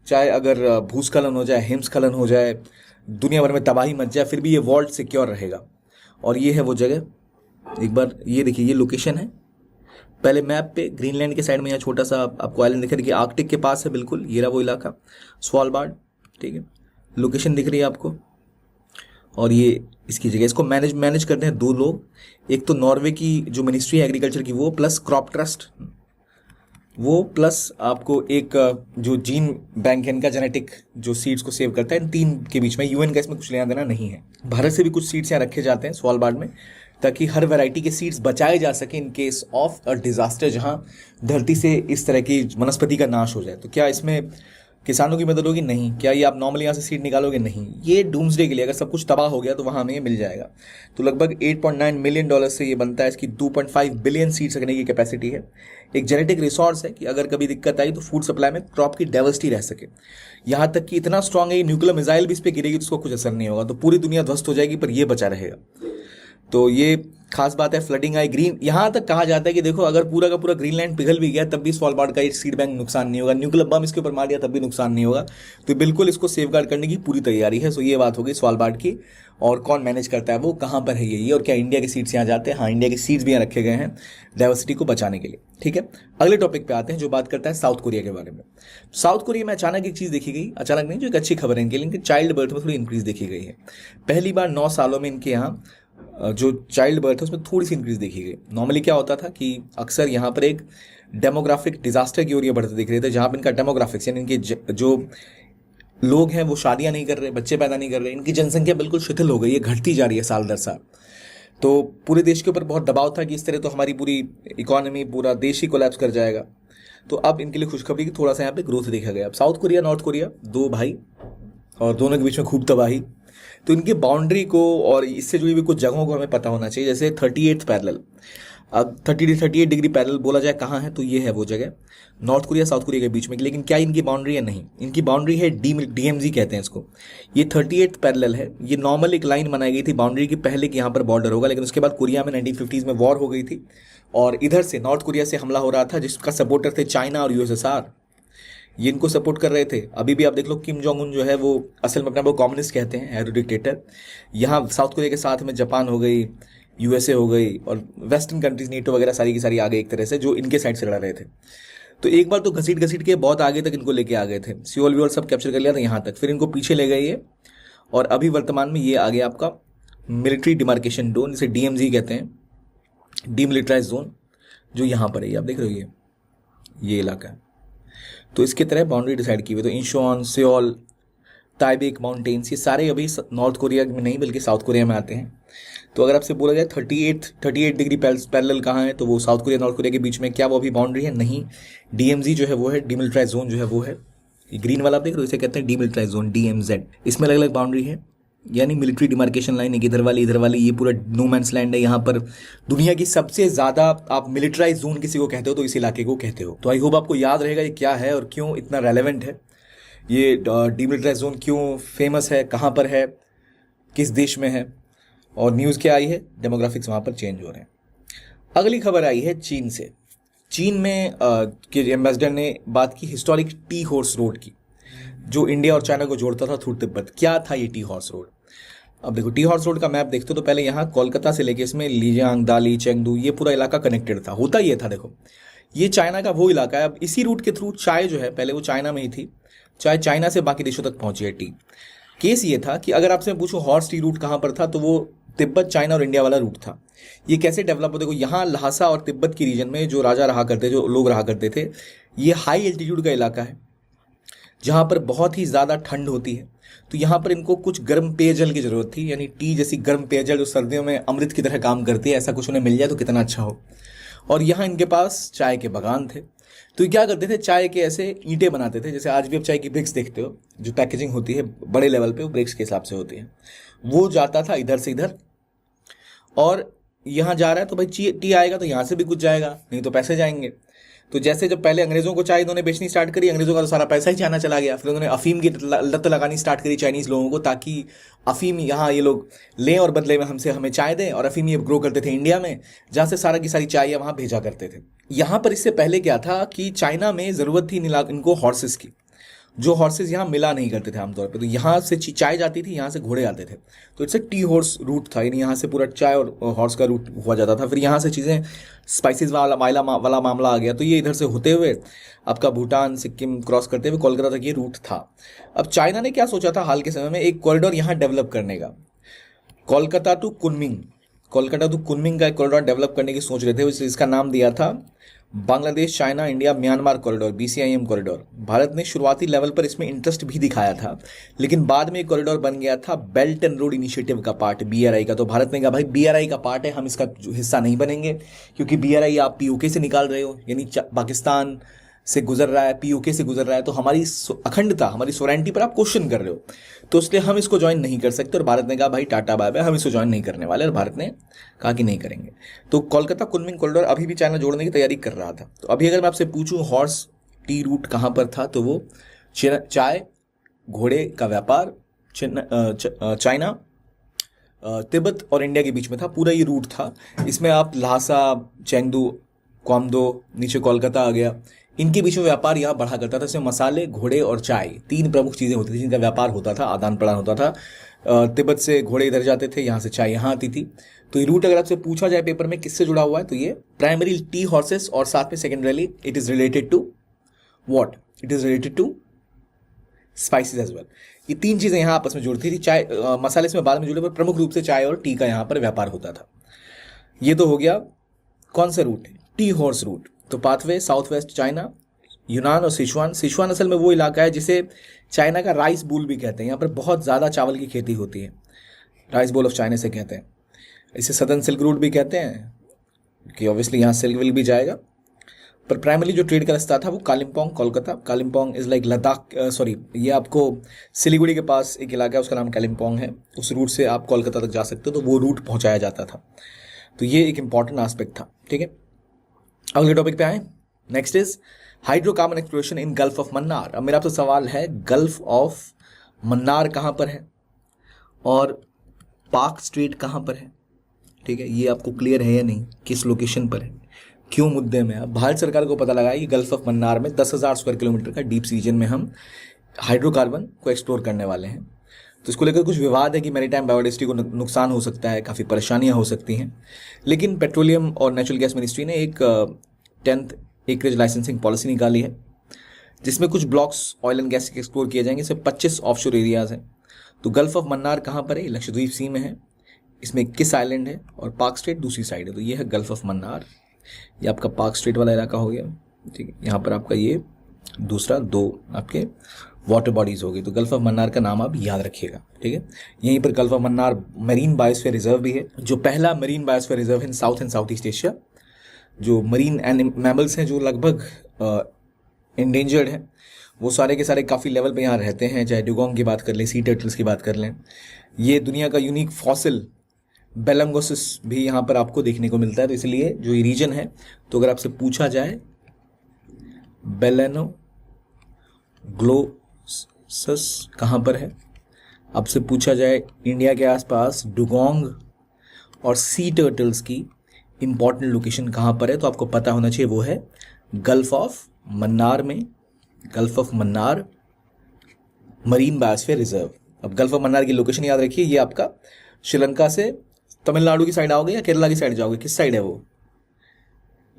चाहे अगर भूस्खलन हो जाए, हिमस्खलन हो जाए, दुनिया भर में तबाही मच जाए, फिर भी ये वॉल्ट सिक्योर रहेगा। और ये है वो जगह, एक बार ये देखिए, ये लोकेशन है पहले मैप पे। ग्रीनलैंड के साइड में यहाँ छोटा सा आपको आइलैंड दिख रहा है, देखिए आर्कटिक के पास है बिल्कुल, ये रहा वो इलाका स्वालबार्ड, ठीक है। लोकेशन दिख रही है आपको, और ये इसकी जगह। इसको मैनेज करते हैं 2 लोग, एक तो नॉर्वे की जो मिनिस्ट्री है एग्रीकल्चर की वो, प्लस क्रॉप ट्रस्ट वो, प्लस आपको एक जो जीन बैंक है इनका, जेनेटिक जो सीड्स को सेव करता है। इन 3 के बीच में यूएन का इसमें कुछ लेना देना नहीं है। भारत से भी कुछ सीड्स यहाँ रखे जाते हैं स्वालबार्ड में, ताकि हर वैरायटी के सीड्स बचाए जा सके in case of a disaster, जहाँ धरती से इस तरह की वनस्पति का नाश हो जाए। तो क्या इसमें किसानों की मदद होगी? नहीं। क्या ये आप नॉर्मली यहाँ से सीड निकालोगे? नहीं। ये डूम्सडे के लिए, अगर सब कुछ तबाह हो गया तो वहाँ हमें ये मिल जाएगा। तो लगभग $8.9 मिलियन से ये बनता है। इसकी 2.5 बिलियन सीड्स रखने की कैपेसिटी है। एक जेनेटिक रिसोर्स है कि अगर कभी दिक्कत आई तो फूड सप्लाई में क्रॉप की डाइवर्सिटी रह सके। यहाँ तक कि इतना स्ट्रांग है, न्यूक्लियर मिसाइल भी इस पर गिरेगी तो उसको कुछ असर नहीं होगा, तो पूरी दुनिया ध्वस्त हो जाएगी पर ये बचा रहेगा। तो ये खास बात है। फ्लडिंग आई, ग्रीन, यहाँ तक कहा जाता है कि देखो अगर पूरा का पूरा ग्रीनलैंड पिघल भी गया तब भी स्वालबार्ड का एक सीड बैंक नुकसान नहीं होगा। न्यूक्लियर बम इसके ऊपर मार दिया तब भी नुकसान नहीं होगा। तो बिल्कुल इसको सेफगार्ड करने की पूरी तैयारी है। सो ये बात होगी स्वालबार्ड की। और कौन मैनेज करता है, वो कहाँ पर है ये, और क्या इंडिया के सीड्स यहाँ जाते हैं? हाँ, इंडिया के सीड्स भी यहाँ रखे गए हैं डाइवर्सिटी को बचाने के लिए, ठीक है। अगले टॉपिक पे आते हैं जो बात करता है साउथ कोरिया के बारे में। साउथ कोरिया में अचानक एक चीज़ देखी गई, अचानक नहीं, जो एक अच्छी खबर है इनके लिए, इनके चाइल्ड बर्थ में थोड़ी इंक्रीज देखी गई है। पहली बार 9 सालों में इनके यहाँ जो चाइल्ड बर्थ है उसमें थोड़ी सी इंक्रीज देखी गई। नॉर्मली क्या होता था कि अक्सर यहाँ पर एक डेमोग्राफिक डिजास्टर की ओर ये बढ़ते दिख रहे थे, जहाँ पर इनका डेमोग्राफिक्स यानी इनके जो लोग हैं वो शादियां नहीं कर रहे, बच्चे पैदा नहीं कर रहे, इनकी जनसंख्या बिल्कुल शिथिल हो गई है, घटती जा रही है साल दर साल। तो पूरे देश के ऊपर बहुत दबाव था कि इस तरह तो हमारी पूरी इकोनॉमी, पूरा देश ही कोलैप्स कर जाएगा। तो अब इनके लिए खुशखबरी कि थोड़ा सा यहाँ पे ग्रोथ देखा गया। अब साउथ कोरिया, नॉर्थ कोरिया, 2 भाई और दोनों के बीच में खूब तबाही। तो इनकी बाउंड्री को और इससे जुड़ी हुई कुछ जगहों को हमें पता होना चाहिए, जैसे 38th पैरेलल। अब 38 डिग्री पैरेलल बोला जाए कहाँ है, तो ये है वो जगह नॉर्थ कोरिया साउथ कोरिया के बीच में। लेकिन क्या इनकी बाउंड्री है? नहीं, इनकी बाउंड्री है DMZ कहते हैं इसको। ये 38th पैरेलल है। ये नॉर्मल एक लाइन बनाई गई थी बाउंड्री की पहले कि यहाँ पर बॉर्डर होगा, लेकिन उसके बाद कोरिया में 1950s में वॉर हो गई थी और इधर से नॉर्थ कोरिया से हमला हो रहा था, जिसका सपोर्टर थे चाइना और USSR। ये इनको सपोर्ट कर रहे थे। अभी भी आप देख लो, किम जोंग उन जो है वो असल में अपना वो कम्युनिस्ट कहते हैं, है डिक्टेटर। यहाँ साउथ कोरिया के साथ में जापान हो गई, USA हो गई और वेस्टर्न कंट्रीज नेटो वगैरह सारी की सारी आ गई एक तरह से, जो इनके साइड से लड़ रहे थे। तो एक बार तो घसीट के बहुत आगे तक इनको लेके आ गए थे, सियोल वियोल सब कैप्चर कर लिया था यहाँ तक, फिर इनको पीछे ले गए ये। और अभी वर्तमान में ये आ गया आपका मिलिट्री डिमार्केशन जोन, जिसे DMZ कहते हैं, डीमिलिटराइज जोन, जो यहाँ पर है, आप देख रहे हो ये इलाका है। तो इसके तरह बाउंड्री डिसाइड की हुई। तो इंशोन, सियोल, ताइबेक माउंटेन्स, ये सारे अभी नॉर्थ कोरिया में नहीं बल्कि साउथ कोरिया में आते हैं। तो अगर आपसे बोला जाए 38 डिग्री पैरेलल कहाँ है, तो वो साउथ कोरिया नॉर्थ कोरिया के बीच में। क्या वो अभी बाउंड्री है? नहीं। DMZ जो है वो है, डीमिलिटराइज जोन जो है वो है, ये ग्रीन वाला आप देख रहे हो, इसे कहते हैं डीमिलिटराइज जोन, DMZ। इसमें अलग अलग बाउंड्री है, यानी मिलिट्री डिमार्केशन लाइन है, इधर वाली, ये पूरा नो मैंस लैंड है। यहाँ पर दुनिया की सबसे ज़्यादा आप मिलिट्राइज जोन किसी को कहते हो तो इस इलाके को कहते हो। तो आई होप आपको याद रहेगा ये क्या है और क्यों इतना रेलेवेंट है, ये डीमिलिटराइज जोन क्यों फेमस है, कहाँ पर है, किस देश में है, और न्यूज़ क्या आई है, डेमोग्राफिक्स वहाँ पर चेंज हो रहे हैं। अगली खबर आई है चीन से। चीन में के एम्बेसडर ने बात की हिस्टोरिक टी हॉर्स रोड की, जो इंडिया और चाइना को जोड़ता था थ्रू तिब्बत। क्या था ये टी हॉर्स रोड? अब देखो टी हॉर्स रोड का मैप देखते हो तो पहले यहाँ कोलकाता से लेके इसमें लीजियांग, दाली, चेंगडू ये पूरा इलाका कनेक्टेड था। होता ये था, देखो ये चाइना का वो इलाका है। अब इसी रूट के थ्रू चाय जो है पहले वो चाइना में ही थी, चाय चाइना से बाकी देशों तक पहुंची है टी। केस ये था कि अगर आपसे पूछो हॉर्स टी रूट कहाँ पर था, तो वो तिब्बत, चाइना और इंडिया वाला रूट था। ये कैसे डेवलप हो, देखो यहाँ लहासा और तिब्बत की रीजन में जो राजा रहा करते, जो लोग रहा करते थे, ये हाई एल्टीट्यूड का इलाका है जहाँ पर बहुत ही ज़्यादा ठंड होती है। तो यहाँ पर इनको कुछ गर्म पेयजल की जरूरत थी, यानी टी जैसी गर्म पेयजल जो सर्दियों में अमृत की तरह काम करती है, ऐसा कुछ उन्हें मिल जाए तो कितना अच्छा हो। और यहाँ इनके पास चाय के बागान थे, तो ये क्या करते थे, चाय के ऐसे ईंटें बनाते थे। जैसे आज भी आप चाय की ब्रिक्स देखते हो, जो पैकेजिंग होती है बड़े लेवल पे, वो ब्रिक्स के हिसाब से होती है। वो जाता था इधर से इधर, और यहाँ जा रहा है तो भाई टी आएगा तो यहाँ से भी कुछ जाएगा, नहीं तो पैसे जाएंगे। तो जैसे जब पहले अंग्रेजों को चाय इन्होंने बेचनी स्टार्ट करी, अंग्रेजों का तो सारा पैसा ही चाइना चला गया। फिर उन्होंने अफीम की लत लगानी स्टार्ट करी चाइनीज लोगों को, ताकि अफीम यहाँ ये लोग लें और बदले में हमें चाय दें। और अफीम ये ग्रो करते थे इंडिया में, जहाँ से सारा की सारी चाय वहाँ भेजा करते थे। यहाँ पर इससे पहले क्या था कि चाइना में ज़रूरत थी इनको हॉर्सेस की, जो हॉर्सेस यहाँ मिला नहीं करते थे आमतौर पे। तो यहाँ से चाय जाती थी, यहाँ से घोड़े आते थे। तो it's a tea horse route था, यानी यहाँ से पूरा चाय और हॉर्स का रूट हुआ जाता था। फिर यहाँ से चीज़ें स्पाइसेस वाला मामला आ गया, तो ये इधर से होते हुए आपका भूटान, सिक्किम क्रॉस करते हुए कोलकाता तक ये रूट था। अब चाइना ने क्या सोचा था हाल के समय में, एक कॉरिडोर यहाँ डेवलप करने का, कोलकाता टू कुनमिंग का एक कॉरिडोर डेवलप करने की सोच रहे थे। इसका नाम दिया था Bangladesh, China, India, Myanmar corridor, BCIM corridor. Bharat ने शुरुआती लेवल पर इसमें इंटरेस्ट भी दिखाया था, लेकिन बाद में एक कॉरिडोर बन गया था बेल्ट एंड रोड इनिशिएटिव का पार्ट, BRI का। तो भारत ने कहा भाई BRI का पार्ट है, हम इसका हिस्सा नहीं बनेंगे, क्योंकि BRI आप POK से निकाल रहे हो, यानी पाकिस्तान से गुजर रहा है, POK से गुजर रहा है, तो हमारी अखंडता, हमारी सोवरेनिटी पर आप क्वेश्चन कर रहे हो। तो इसलिए हम इसको ज्वाइन नहीं कर सकते। और भारत ने कहा भाई टाटा बाय बाय, हम इसको ज्वाइन नहीं करने वाले, और भारत ने कहा कि नहीं करेंगे। तो कोलकाता कुनमिंग कॉरिडोर अभी भी चाइना जोड़ने की तैयारी कर रहा था। तो अभी अगर मैं आपसे पूछूं हॉर्स टी रूट कहाँ पर था, तो वो चाय, घोड़े का व्यापार चाइना, तिब्बत और इंडिया के बीच में था, पूरा ये रूट था। इसमें आप लहासा, चेंगडू, क्वामदो, नीचे कोलकाता आ गया, इनके बीच में व्यापार यहाँ बढ़ा करता था। इसमें मसाले, घोड़े और चाय, 3 प्रमुख चीज़ें होती थी जिनका व्यापार होता था, आदान प्रदान होता था। तिब्बत से घोड़े इधर जाते थे, यहाँ से चाय यहाँ आती थी। तो ये रूट अगर आपसे पूछा जाए पेपर में किससे जुड़ा हुआ है, तो ये प्राइमरी टी हॉर्सेस, और साथ में secondarily it is related to what, it is related to spices as well. ये 3 चीज़ें यहाँ आपस में जुड़ती थी। चाय, मसाले इसमें बाद में जुड़े, पर प्रमुख रूप से चाय और टी का यहाँ पर व्यापार होता था। ये तो हो गया कौन सा रूट, टी हॉर्स रूट। तो पाथवे साउथ वेस्ट चाइना, यूनान और सिचुआन। सिचुआन असल में वो इलाका है जिसे चाइना का राइस बोल भी कहते हैं। यहाँ पर बहुत ज़्यादा चावल की खेती होती है, राइस बोल ऑफ चाइना से कहते हैं। इसे सदर्न सिल्क रूट भी कहते हैं, कि ऑब्वियसली यहाँ सिल्क विल भी जाएगा। पर प्राइमरली जो ट्रेड का रास्ता था वो Kalimpong, Kolkata. Kalimpong is like Ladakh, sorry, ये आपको सिलीगुड़ी के पास एक इलाका है, उसका नाम कालिम्पोंग है। उस रूट से आप कोलकाता तक जा सकते हो, तो वो रूट पहुँचाया जाता था। तो ये एक इंपॉर्टेंट आस्पेक्ट था, ठीक है। अगले टॉपिक पे आए, next is hydrocarbon exploration in gulf of Mannar. अब मेरा आपसे सवाल है, गल्फ ऑफ मन्नार कहाँ पर है और पाक स्ट्रेट कहाँ पर है, ठीक है। ये आपको क्लियर है या नहीं, किस लोकेशन पर है, क्यों मुद्दे में है। अब भारत सरकार को पता लगा कि गल्फ ऑफ मन्नार में 10,000 स्क्वायर किलोमीटर का डीप सी रीजन में हम हाइड्रोकार्बन को एक्सप्लोर करने वाले हैं। तो इसको लेकर कुछ विवाद है कि मैरीटाइम बायोडाइवर्सिटी को नुकसान हो सकता है, काफ़ी परेशानियां हो सकती हैं। लेकिन पेट्रोलियम और नेचुरल गैस मिनिस्ट्री ने एक 10th एकरेज लाइसेंसिंग पॉलिसी निकाली है, जिसमें कुछ ब्लॉक्स ऑयल एंड गैस के एक्सप्लोर किए जाएंगे। इसमें 25 ऑफशोर एरियाज हैं। तो गल्फ ऑफ मन्नार कहाँ पर है, लक्षद्वीप सी में है। इसमें 21 आइलैंड है और पार्क स्ट्रेट दूसरी साइड है। तो ये है गल्फ ऑफ मन्नार, ये आपका पार्क स्ट्रेट वाला इलाका हो गया, ठीक है। यहाँ पर आपका ये दूसरा 2 आपके वाटर बॉडीज होगी। तो गल्फ ऑफ मन्नार का नाम आप याद रखिएगा, ठीक है। यहीं पर gulf of Mannar marine biosphere reserve भी है, जो पहला marine biosphere reserve in south and south east Asia. जो मरीन एंड मैमल्स हैं जो लगभग इंडेंजर्ड हैं, वो सारे के सारे काफ़ी लेवल पे यहाँ रहते हैं। चाहे डुगोंग की बात कर लें, सी टर्टल्स की बात कर लें, ये दुनिया का यूनिक फॉसिल बेलंगोसिस भी यहाँ पर आपको देखने को मिलता है। तो इसलिए जो ये रीजन है, तो अगर आपसे पूछा जाए बेलेनो ग्लोसस कहाँ पर है, आपसे पूछा जाए इंडिया के आसपास डुगोंग और सी टर्टल्स की इंपॉर्टेंट लोकेशन कहाँ पर है, तो आपको पता होना चाहिए वो है गल्फ ऑफ मन्नार में, Gulf of Mannar marine biosphere reserve, अब गल्फ ऑफ मन्नार की लोकेशन याद रखिए, ये आपका श्रीलंका से तमिलनाडु की साइड आओगे या केरला की साइड जाओगे, किस साइड है वो,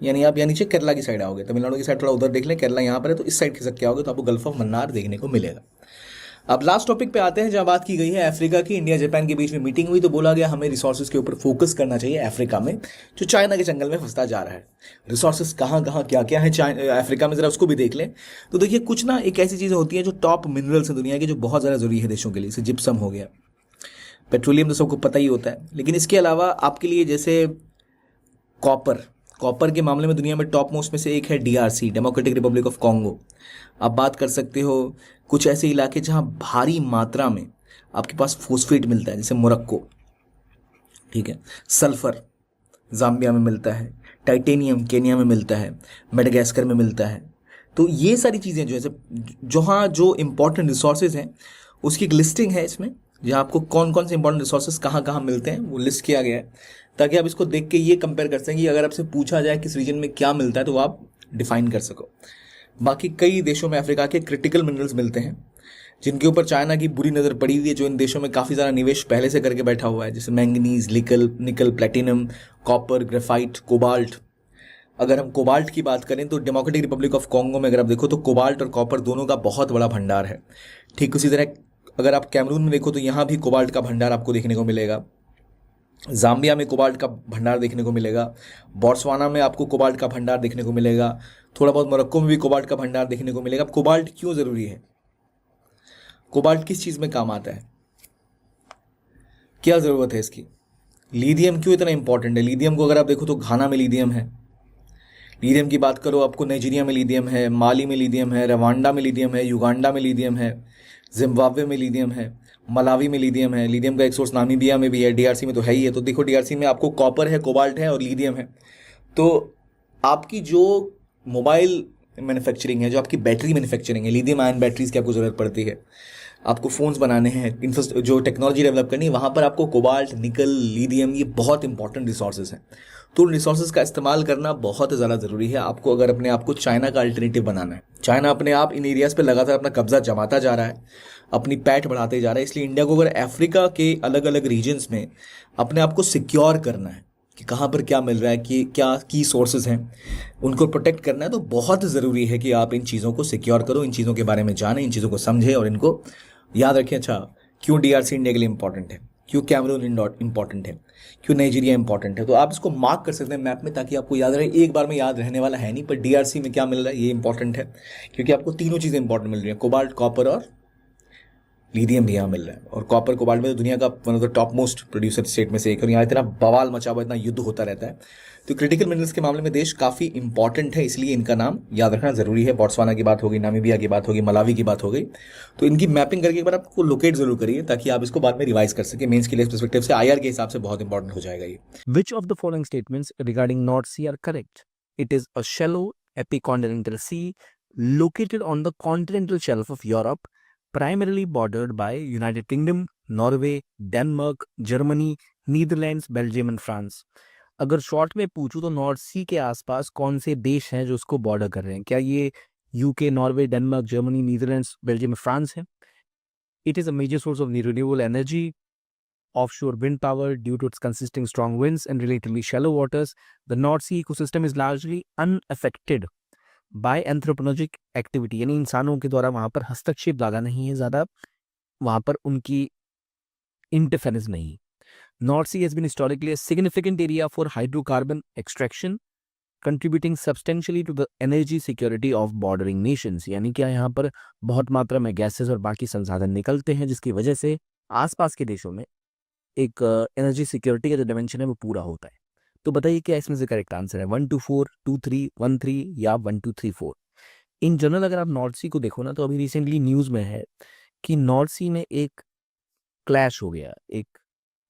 यानी आप यहाँ नीचे केरला की साइड आओगे, तमिलनाडु की साइड थोड़ा उधर देख लें, केरला यहाँ पर है, तो इस साइड खिसक के आओगे तो आपको गल्फ ऑफ मन्नार देखने को मिलेगा। अब लास्ट टॉपिक पे आते हैं, जहाँ बात की गई है अफ्रीका की। इंडिया जापान के बीच में मीटिंग हुई तो बोला गया हमें रिसोर्सेज के ऊपर फोकस करना चाहिए अफ्रीका में, जो चाइना के जंगल में फंसता जा रहा है। रिसोर्सेज कहाँ कहाँ क्या क्या है अफ्रीका में, जरा उसको भी देख लें। तो देखिए कुछ ना एक ऐसी चीज़ें होती हैं जो टॉप मिनरल्स हैं दुनिया के, जो बहुत ज़्यादा जरूरी है देशों के लिए, जैसे जिप्सम हो गया, पेट्रोलियम तो सबको पता ही होता है, लेकिन इसके अलावा आपके लिए जैसे कॉपर, कॉपर के मामले में दुनिया में टॉप मोस्ट में से एक है DRC, democratic Republic of Congo. आप बात कर सकते हो कुछ ऐसे इलाके जहां भारी मात्रा में आपके पास फोस्फेट मिलता है, जैसे मोरक्को, ठीक है, सल्फर जाम्बिया में मिलता है, टाइटेनियम केनिया में मिलता है, मेडागास्कर में मिलता है। तो ये सारी चीज़ें जो है, जहाँ जो इंपॉर्टेंट रिसोर्सेज हैं उसकी एक लिस्टिंग है इसमें, जहाँ आपको कौन कौन से इंपॉर्टेंट रिसोर्सेज कहाँ कहाँ मिलते हैं वो लिस्ट किया गया है, ताकि आप इसको देख के ये कंपेयर कर सकें कि अगर आपसे पूछा जाए किस रीजन में क्या मिलता है तो वो आप डिफाइन कर सको। बाकी कई देशों में अफ्रीका के क्रिटिकल मिनरल्स मिलते हैं जिनके ऊपर चाइना की बुरी नज़र पड़ी हुई है, जो इन देशों में काफ़ी ज़्यादा निवेश पहले से करके बैठा हुआ है, जैसे मैंगनीज, निकल, प्लेटिनम, कॉपर, ग्रेफाइट, कोबाल्ट। अगर हम कोबाल्ट की बात करें तो डेमोक्रेटिक रिपब्लिक ऑफ कॉन्गो में अगर आप देखो तो कोबाल्ट और कॉपर दोनों का बहुत बड़ा भंडार है। ठीक उसी तरह अगर आप कैमरून में देखो तो यहाँ भी कोबाल्ट का भंडार आपको देखने को मिलेगा, जाम्बिया में कोबाल्ट का भंडार देखने को मिलेगा, बोट्सवाना में आपको कोबाल्ट का भंडार देखने को मिलेगा, थोड़ा बहुत मोरक्को में भी कोबाल्ट का भंडार देखने को मिलेगा। कोबाल्ट क्यों ज़रूरी है, कोबाल्ट किस चीज़ में काम आता है, क्या ज़रूरत है इसकी, लीथियम क्यों इतना इंपॉर्टेंट है। लीथियम को अगर आप देखो तो घाना में लीथियम है, लीथियम की बात करो आपको नाइजीरिया में लीथियम है, माली में लीथियम है, रवांडा में लीथियम है, युगांडा में लीथियम है, जिम्बाब्वे में लीथियम है, मलावी में लीथियम है। लीथियम का एक सोर्स नामीबिया में भी है, डीआरसी में तो है ही है। तो देखो डीआरसी में आपको कॉपर है, कोबाल्ट है और लीथियम है। तो आपकी जो मोबाइल मैन्युफैक्चरिंग है, जो आपकी बैटरी मैन्युफैक्चरिंग है, लिथियम आयन बैटरीज की आपको ज़रूरत पड़ती है। आपको फ़ोन्स बनाने हैं, जो टेक्नोलॉजी डेवलप करनी है, वहाँ पर आपको कोबाल्ट, निकल, लीथियम, ये बहुत इंपॉर्टेंट रिसोर्सेज हैं। तो उन रिसोर्सेज का इस्तेमाल करना बहुत ज़्यादा ज़रूरी है आपको, अगर अपने आप को चाइना का अल्टरनेटिव बनाना है। चाइना अपने आप इन एरियाज़ पे लगातार अपना कब्जा जमाता जा रहा है, अपनी पैठ बढ़ाते जा रहा है। इसलिए इंडिया को अगर अफ्रीका के अलग अलग रीजन्स में अपने आप को सिक्योर करना है कि कहाँ पर क्या मिल रहा है, कि क्या की सोर्सेज हैं, उनको प्रोटेक्ट करना है, तो बहुत ज़रूरी है कि आप इन चीज़ों को सिक्योर करो, इन चीज़ों के बारे में जानें, इन चीज़ों को समझें और इनको याद रखें। अच्छा, क्यों डीआरसी इंडिया के लिए इंपॉर्टेंट है, क्यों कैमरून इंपॉर्टेंट है, क्यों नाइजीरिया इंपॉर्टेंट है, तो आप इसको मार्क कर सकते हैं मैप में, ताकि आपको याद रहे। एक बार में याद रहने वाला है नहीं, पर डीआरसी में क्या मिल रहा है ये इंपॉर्टेंट है, क्योंकि आपको तीनों चीज़ें इंपॉर्टेंट मिल रही हैं, कोबाल्ट, कॉपर और लीथियम भी यहाँ मिल रहा है। और कॉपर कोबाल्ट में तो दुनिया का one of the top most producer state में से एक, और यहाँ इतना बवाल मचा हुआ, इतना युद्ध होता रहता है। तो क्रिटिकल मिनरल्स के मामले में देश काफ़ी इंपॉर्टेंट है, इसलिए इनका नाम याद रखना जरूरी है। बोट्सवाना की बात होगी, नामीबिया की बात होगी, मलावी की बात हो गई, तो इनकी मैपिंग करके एक बार आपको लोकेट जरूर करिए, ताकि आप इसको बाद में रिवाइज कर सके। मेंस के लिए पर्सपेक्टिव से आईआर के हिसाब से बहुत इंपॉर्टेंट हो जाएगा ये। Which of the following statements regarding North Sea are correct? It is a shallow epicontinental sea located on the continental shelf of Europe, primarily bordered by United Kingdom, Norway, Denmark, Germany, Netherlands, Belgium and France. अगर short में पूछूं तो north सी के आसपास कौन से देश हैं जो उसको बॉर्डर कर रहे हैं? क्या ये UK, Norway, Denmark, Germany, Netherlands, Belgium, France है? It is a major source of renewable energy, offshore wind power due to its consisting strong winds and relatively shallow waters. The North Sea ecosystem is largely unaffected by anthropogenic activity, यानी इंसानों के द्वारा वहाँ पर हस्तक्षेप ज़्यादा नहीं है, ज़्यादा वहाँ पर उनकी इंटरफेरेंस नहीं। North Sea has been historically a significant area for hydrocarbon extraction, contributing substantially to the energy security of bordering nations. यानी क्या यहाँ पर बहुत मात्रा में गैसेस और बाकी संसाधन निकलते हैं, जिसकी वजह से आसपास के देशों में एक एनर्जी सिक्योरिटी का जो डायमेंशन है वो पूरा होता है। तो बताइए क्या इसमें से करेक्ट आंसर है? 1 2 4, 2 3, 1 3 या 1 2 3 4? इन जनरल अगर आप नॉर्थ सी को देखो ना, तो अभी रिसेंटली न्यूज़ में है कि नॉर्थ सी में एक क्लैश हो गया, एक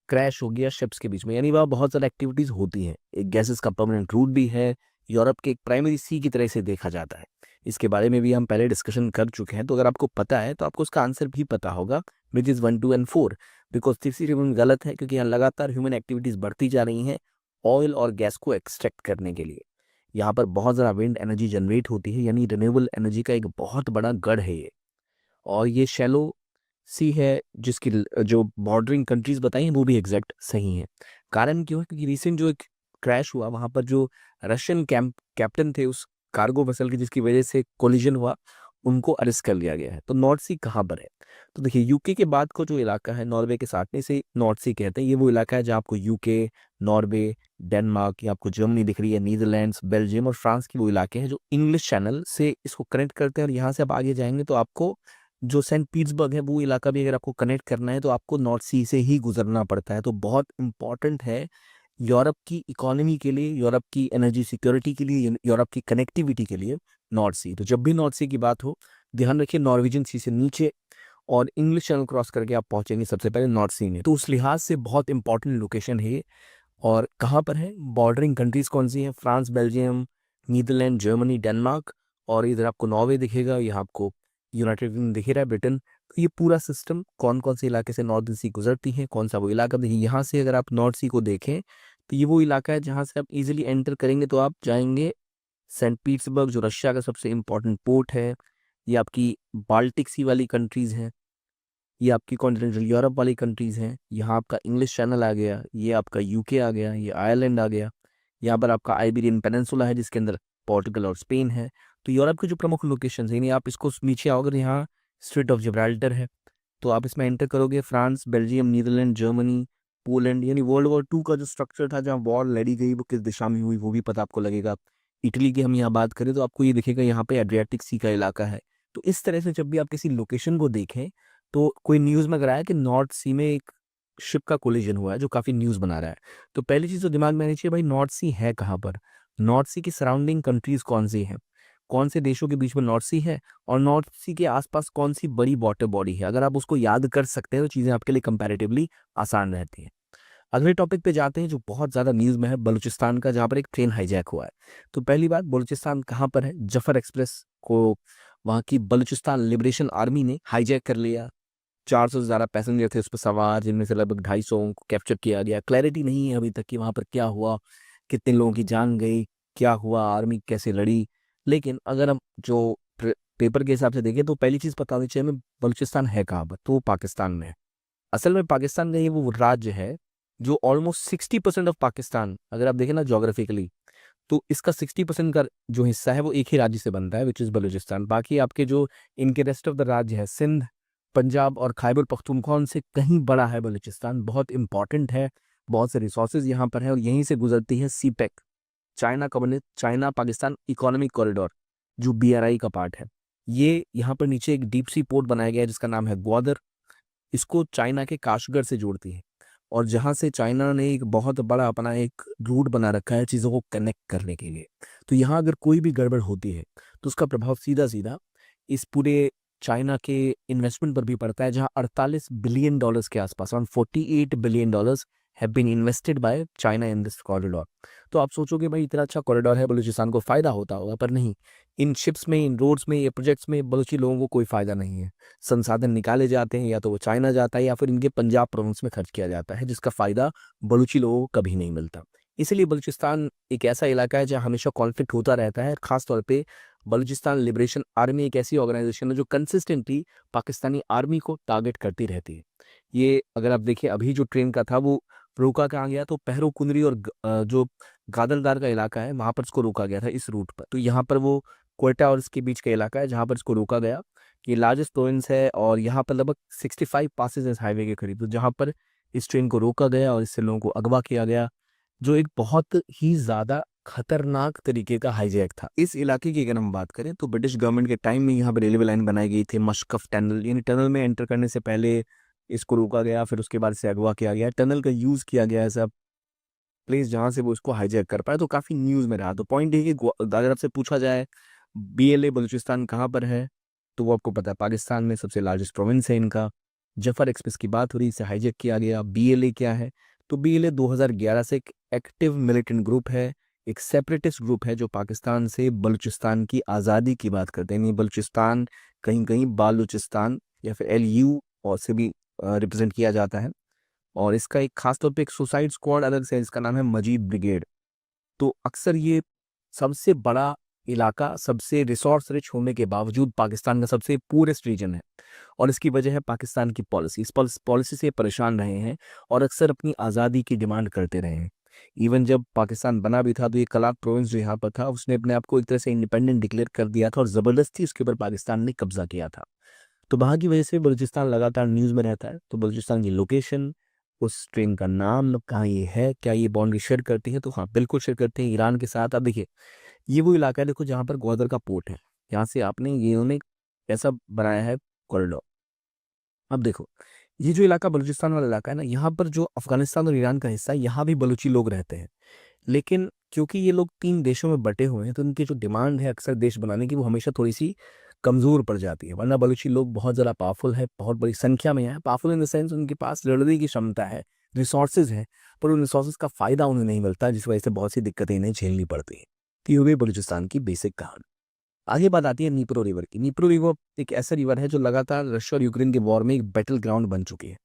क्रैश हो गया शिप्स के बीच में, यानी वहाँ बहुत ज़्यादा एक्टिविटीज़ होती हैं। एक गैसेस का परमानेंट रूट भी है, यूरोप के एक प्राइमरी सी की तरह से देखा जाता है। इसके बारे में भी हम पहले डिस्कशन कर चुके हैं, तो अगर आपको पता है तो आपको उसका आंसर भी पता होगा, विच इज़ 1 2 एंड 4। बिकॉज तीसरी रीजन गलत है, क्योंकि यहाँ लगातार ह्यूमन एक्टिविटीज़ बढ़ती जा रही हैं ऑयल और गैस को एक्सट्रैक्ट करने के लिए। यहाँ पर बहुत ज़्यादा विंड एनर्जी जनरेट होती है, यानी रिन्यूएबल एनर्जी का एक बहुत बड़ा गढ़ है ये। और ये शैलो सी है, जिसकी जो बॉर्डरिंग कंट्रीज बताई हैं वो भी एग्जैक्ट सही हैं। कारण क्यों है? क्योंकि रिसेंट जो एक क्रैश हुआ वहां पर जो रशियन कैप्टन थे उस कार्गो वेसल की, जिसकी वजह से कोलिजन हुआ, उनको अरेस्ट कर लिया गया है। तो नॉर्थ सी कहाँ पर है? तो देखिए, यूके के बाद को जो इलाका है नॉर्वे के साथ से नॉर्थ सी कहते हैं। ये वो इलाका है जहाँ आपको यूके, नॉर्वे, डेनमार्क, या आपको जर्मनी दिख रही है, नीदरलैंड्स, बेल्जियम और फ्रांस की वो इलाके हैं जो इंग्लिश चैनल से इसको कनेक्ट करते हैं। और यहाँ से आप आगे जाएंगे तो आपको जो सेंट पीटर्सबर्ग है वो इलाका भी अगर आपको कनेक्ट करना है तो आपको नॉर्थ सी से ही गुजरना पड़ता है। तो बहुत इंपॉर्टेंट है यूरोप की इकोनॉमी के लिए, यूरोप की एनर्जी सिक्योरिटी के लिए, यूरोप की कनेक्टिविटी के लिए नॉर्थ सी। तो जब भी नॉर्थ सी की बात हो, ध्यान रखिए नॉर्वेजियन सी से नीचे और इंग्लिश चैनल क्रॉस करके आप पहुंचेंगे सबसे पहले नॉर्थ सी में। तो उस लिहाज से बहुत इंपॉर्टेंट लोकेशन है। और कहाँ पर है? बॉर्डरिंग कंट्रीज कौन सी हैं? France, Belgium, Netherland, Germany, Denmark, और इधर आपको नॉर्वे दिखेगा, यहाँ आपको यूनाइटेड किंगडम दिख रहा है, ब्रिटेन। तो ये पूरा सिस्टम कौन कौन से इलाके से नॉर्थ सी गुजरती है, कौन सा वो इलाका। देखिए यहाँ से अगर आप नॉर्थ सी को देखें तो ये वो इलाका है जहाँ से आप इजीली एंटर करेंगे तो आप जाएंगे सेंट पीटर्सबर्ग, जो रशिया का सबसे इंपॉर्टेंट पोर्ट है। ये आपकी बाल्टिक सी वाली कंट्रीज हैं, ये आपकी कॉन्टिनेंटल यूरोप वाली कंट्रीज हैं। यहाँ आपका इंग्लिश चैनल आ गया, ये आपका यूके आ गया, ये आयरलैंड आ गया। यहाँ पर आपका आइबेरियन पेनिनसुला है जिसके अंदर पोर्टुगल और स्पेन है। तो यूरोप के जो प्रमुख लोकेशन है, यानी आप इसको नीचे आओगे तो यहाँ स्ट्रेट ऑफ जिब्राल्टर है। तो आप इसमें एंटर करोगे, France, Belgium, Netherland, Germany, Poland, यानी वर्ल्ड वॉर 2 का जो स्ट्रक्चर था जहाँ वॉर लड़ी गई वो किस दिशा में हुई वो भी पता आपको लगेगा। इटली की हम यहाँ बात करें तो आपको ये दिखेगा यहाँ पे एड्रियाटिक सी का इलाका है। तो इस तरह से जब भी आप किसी लोकेशन को देखें तो कोई न्यूज़ में अगर आया कि नॉर्थ सी में एक शिप का कोलिजन हुआ है जो काफ़ी न्यूज़ बना रहा है, तो पहली चीज़ तो दिमाग में आनी चाहिए, भाई नॉर्थ सी है कहाँ पर? नॉर्थ सी की सराउंडिंग कंट्रीज कौन सी हैं? कौन से देशों के बीच में नॉर्थ सी है? और नॉर्थ सी के आसपास कौन सी बड़ी वाटर बॉडी है? अगर आप उसको याद कर सकते हैं तो चीज़ें आपके लिए कंपैरेटिवली आसान रहती हैं। अगले टॉपिक पे जाते हैं जो बहुत ज़्यादा न्यूज़ में है, बलूचिस्तान का, जहाँ पर एक ट्रेन हाईजैक हुआ है। तो पहली बात, बलूचिस्तान कहाँ पर है? जफर एक्सप्रेस को वहाँ की बलूचिस्तान लिबरेशन आर्मी ने हाईजैक कर लिया। 400 से ज़्यादा पैसेंजर थे उस पर सवार, जिनमें से लगभग 250 को कैप्चर किया गया। क्लैरिटी नहीं है अभी तक कि वहाँ पर क्या हुआ, कितने लोगों की जान गई, क्या हुआ, आर्मी कैसे लड़ी। लेकिन अगर हम जो पेपर के हिसाब से देखें तो पहली चीज़ पता होनी चाहिए हमें, बलूचिस्तान है कहाँ पर? तो वो पाकिस्तान में है। असल में पाकिस्तान का ये वो राज्य है जो ऑलमोस्ट 60% ऑफ पाकिस्तान, अगर आप देखें ना जोग्राफिकली, तो इसका 60% का जो हिस्सा है वो एक ही राज्य से बनता है, विच इज़ बलूचिस्तान। बाकी आपके जो इनके रेस्ट ऑफ द राज्य है, सिंध, पंजाब और खैबर पख्तूनख्वा, उनसे कहीं बड़ा है बलूचिस्तान, बहुत इंपॉर्टेंट है। बहुत से रिसोर्सेज यहाँ पर है और यहीं से गुजरती है CPEC, China communist China Pakistan economic corridor, जो BRI का पार्ट है। ये यहाँ पर नीचे एक डीप सी पोर्ट बनाया गया है जिसका नाम है ग्वादर। इसको चाइना के काशगर से जोड़ती है और जहाँ से चाइना ने एक बहुत बड़ा अपना एक रूट बना रखा है चीज़ों को कनेक्ट करने के लिए। तो यहाँ अगर कोई भी गड़बड़ होती है तो उसका प्रभाव सीधा सीधा इस पूरे चाइना के इन्वेस्टमेंट पर भी पड़ता है, जहाँ 48 बिलियन डॉलर्स के आसपास, around 48 billion dollars have been invested by China in this corridor. तो आप सोचोगे भाई इतना अच्छा कॉरिडोर है, बलूचिस्तान को फायदा होता होगा, पर नहीं। इन शिप्स में, इन रोड्स में, ये प्रोजेक्ट्स में बलूची लोगों को कोई फायदा नहीं है। संसाधन निकाले जाते हैं, या तो वो चाइना जाता है या फिर इनके पंजाब प्रोविंस में खर्च किया जाता है, जिसका फायदा बलूची लोगों को कभी नहीं मिलता। इसीलिए बलूचिस्तान एक ऐसा इलाका है जहाँ हमेशा कॉन्फ्लिक्ट होता रहता है। खासतौर पे बलूचिस्तान लिबरेशन आर्मी एक ऐसी ऑर्गेनाइजेशन है जो कंसिस्टेंटली पाकिस्तानी आर्मी को टारगेट करती रहती है। ये अगर आप देखिए अभी जो ट्रेन का था वो रोका कहाँ गया, तो पहरो कुंदरी और जो गादलदार का इलाका है वहां पर इसको रोका गया था इस रूट पर। तो यहाँ पर वो क्वेटा और इसके बीच का इलाका है जहाँ पर इसको रोका गया। ये लार्जेस्ट प्रोविंस है और यहाँ पर लगभग 65 पासेज इस हाईवे के करीब, तो जहाँ पर इस ट्रेन को रोका गया और इससे लोगों को अगवा किया गया, जो एक बहुत ही ज्यादा खतरनाक तरीके का हाईजैक था। इस इलाके की अगर हम बात करें तो ब्रिटिश गवर्नमेंट के टाइम में यहाँ पर रेलवे लाइन बनाई गई थी, मशकफ टनल, यानी टनल में एंटर करने से पहले इसको रोका गया, फिर उसके बाद से अगवा किया गया। टनल का यूज किया गया ऐसा प्लेस जहाँ से वो इसको हाईजैक कर पाए, तो काफी न्यूज में रहा। तो पॉइंट ये कि अगर आपसे पूछा जाए BLA बलूचिस्तान कहाँ पर है, तो वो आपको पता है पाकिस्तान में सबसे लार्जेस्ट प्रोविंस है इनका। जफर एक्सप्रेस की बात हो रही, इसे हाईजैक किया गया। BLA क्या है? तो BLA 2011 से एक एक्टिव मिलिटेंट ग्रुप है, एक सेपरेटिस्ट ग्रुप है जो पाकिस्तान से बलूचिस्तान की आज़ादी की बात करते हैं। बलूचिस्तान कहीं कहीं बालूचिस्तान या फिर LU और से भी रिप्रेजेंट किया जाता है। और इसका एक खास तौर पे एक सुसाइड स्क्वाड अलग से है, इसका नाम है मजीद ब्रिगेड। तो अक्सर ये सबसे बड़ा इलाका सबसे रिसोर्स रिच होने के बावजूद पाकिस्तान का सबसे पूरेस्ट रीजन है, और इसकी वजह है पाकिस्तान की पॉलिसी। इस पॉलिसी से परेशान रहे हैं और अक्सर अपनी आज़ादी की डिमांड करते रहे हैं। इवन जब पाकिस्तान बना भी था तो ये कलात प्रोविंस जो यहाँ पर था उसने अपने आप को एक तरह से इंडिपेंडेंट डिक्लेयर कर दिया था और ज़बरदस्ती उसके ऊपर पाकिस्तान ने कब्जा किया था। तो वहाँ की वजह से बलूचिस्तान लगातार न्यूज़ में रहता है। तो बलूचिस्तान की लोकेशन, उस ट्रेन का नाम कहाँ ये है, क्या ये बाउंड्री शेयर करती है, तो हाँ बिल्कुल शेयर करते हैं ईरान के साथ। अब देखिए ये वो इलाका है देखो जहाँ पर ग्वादर का पोर्ट है, यहाँ से आपने ये उन्होंने ऐसा बनाया है कॉरिडोर। अब देखो ये जो इलाका बलूचिस्तान वाला इलाका है ना, यहाँ पर जो अफगानिस्तान और ईरान का हिस्सा है यहाँ भी बलूची लोग रहते हैं। लेकिन क्योंकि ये लोग 3 देशों में बटे हुए हैं तो उनकी जो डिमांड है अक्सर देश बनाने की वो हमेशा थोड़ी सी कमज़ोर पड़ जाती है। वरना बलूची लोग बहुत ज़्यादा पावरफुल है, बहुत बड़ी संख्या में है। पावरफुल इन द सेंस उनके पास लड़ने की क्षमता है, रिसोर्सेज है, पर उन रिसोर्सेज का फ़ायदा उन्हें नहीं मिलता, जिस वजह से बहुत सी दिक्कतें इन्हें झेलनी पड़ती हैं। तो ये हो गई बलूचिस्तान की बेसिक कहानी। आगे बात आती है नीप्रो रिवर की। नीप्रो रिवर एक ऐसा रिवर है जो लगातार रशिया और यूक्रेन के वॉर में एक बैटल ग्राउंड बन चुकी है,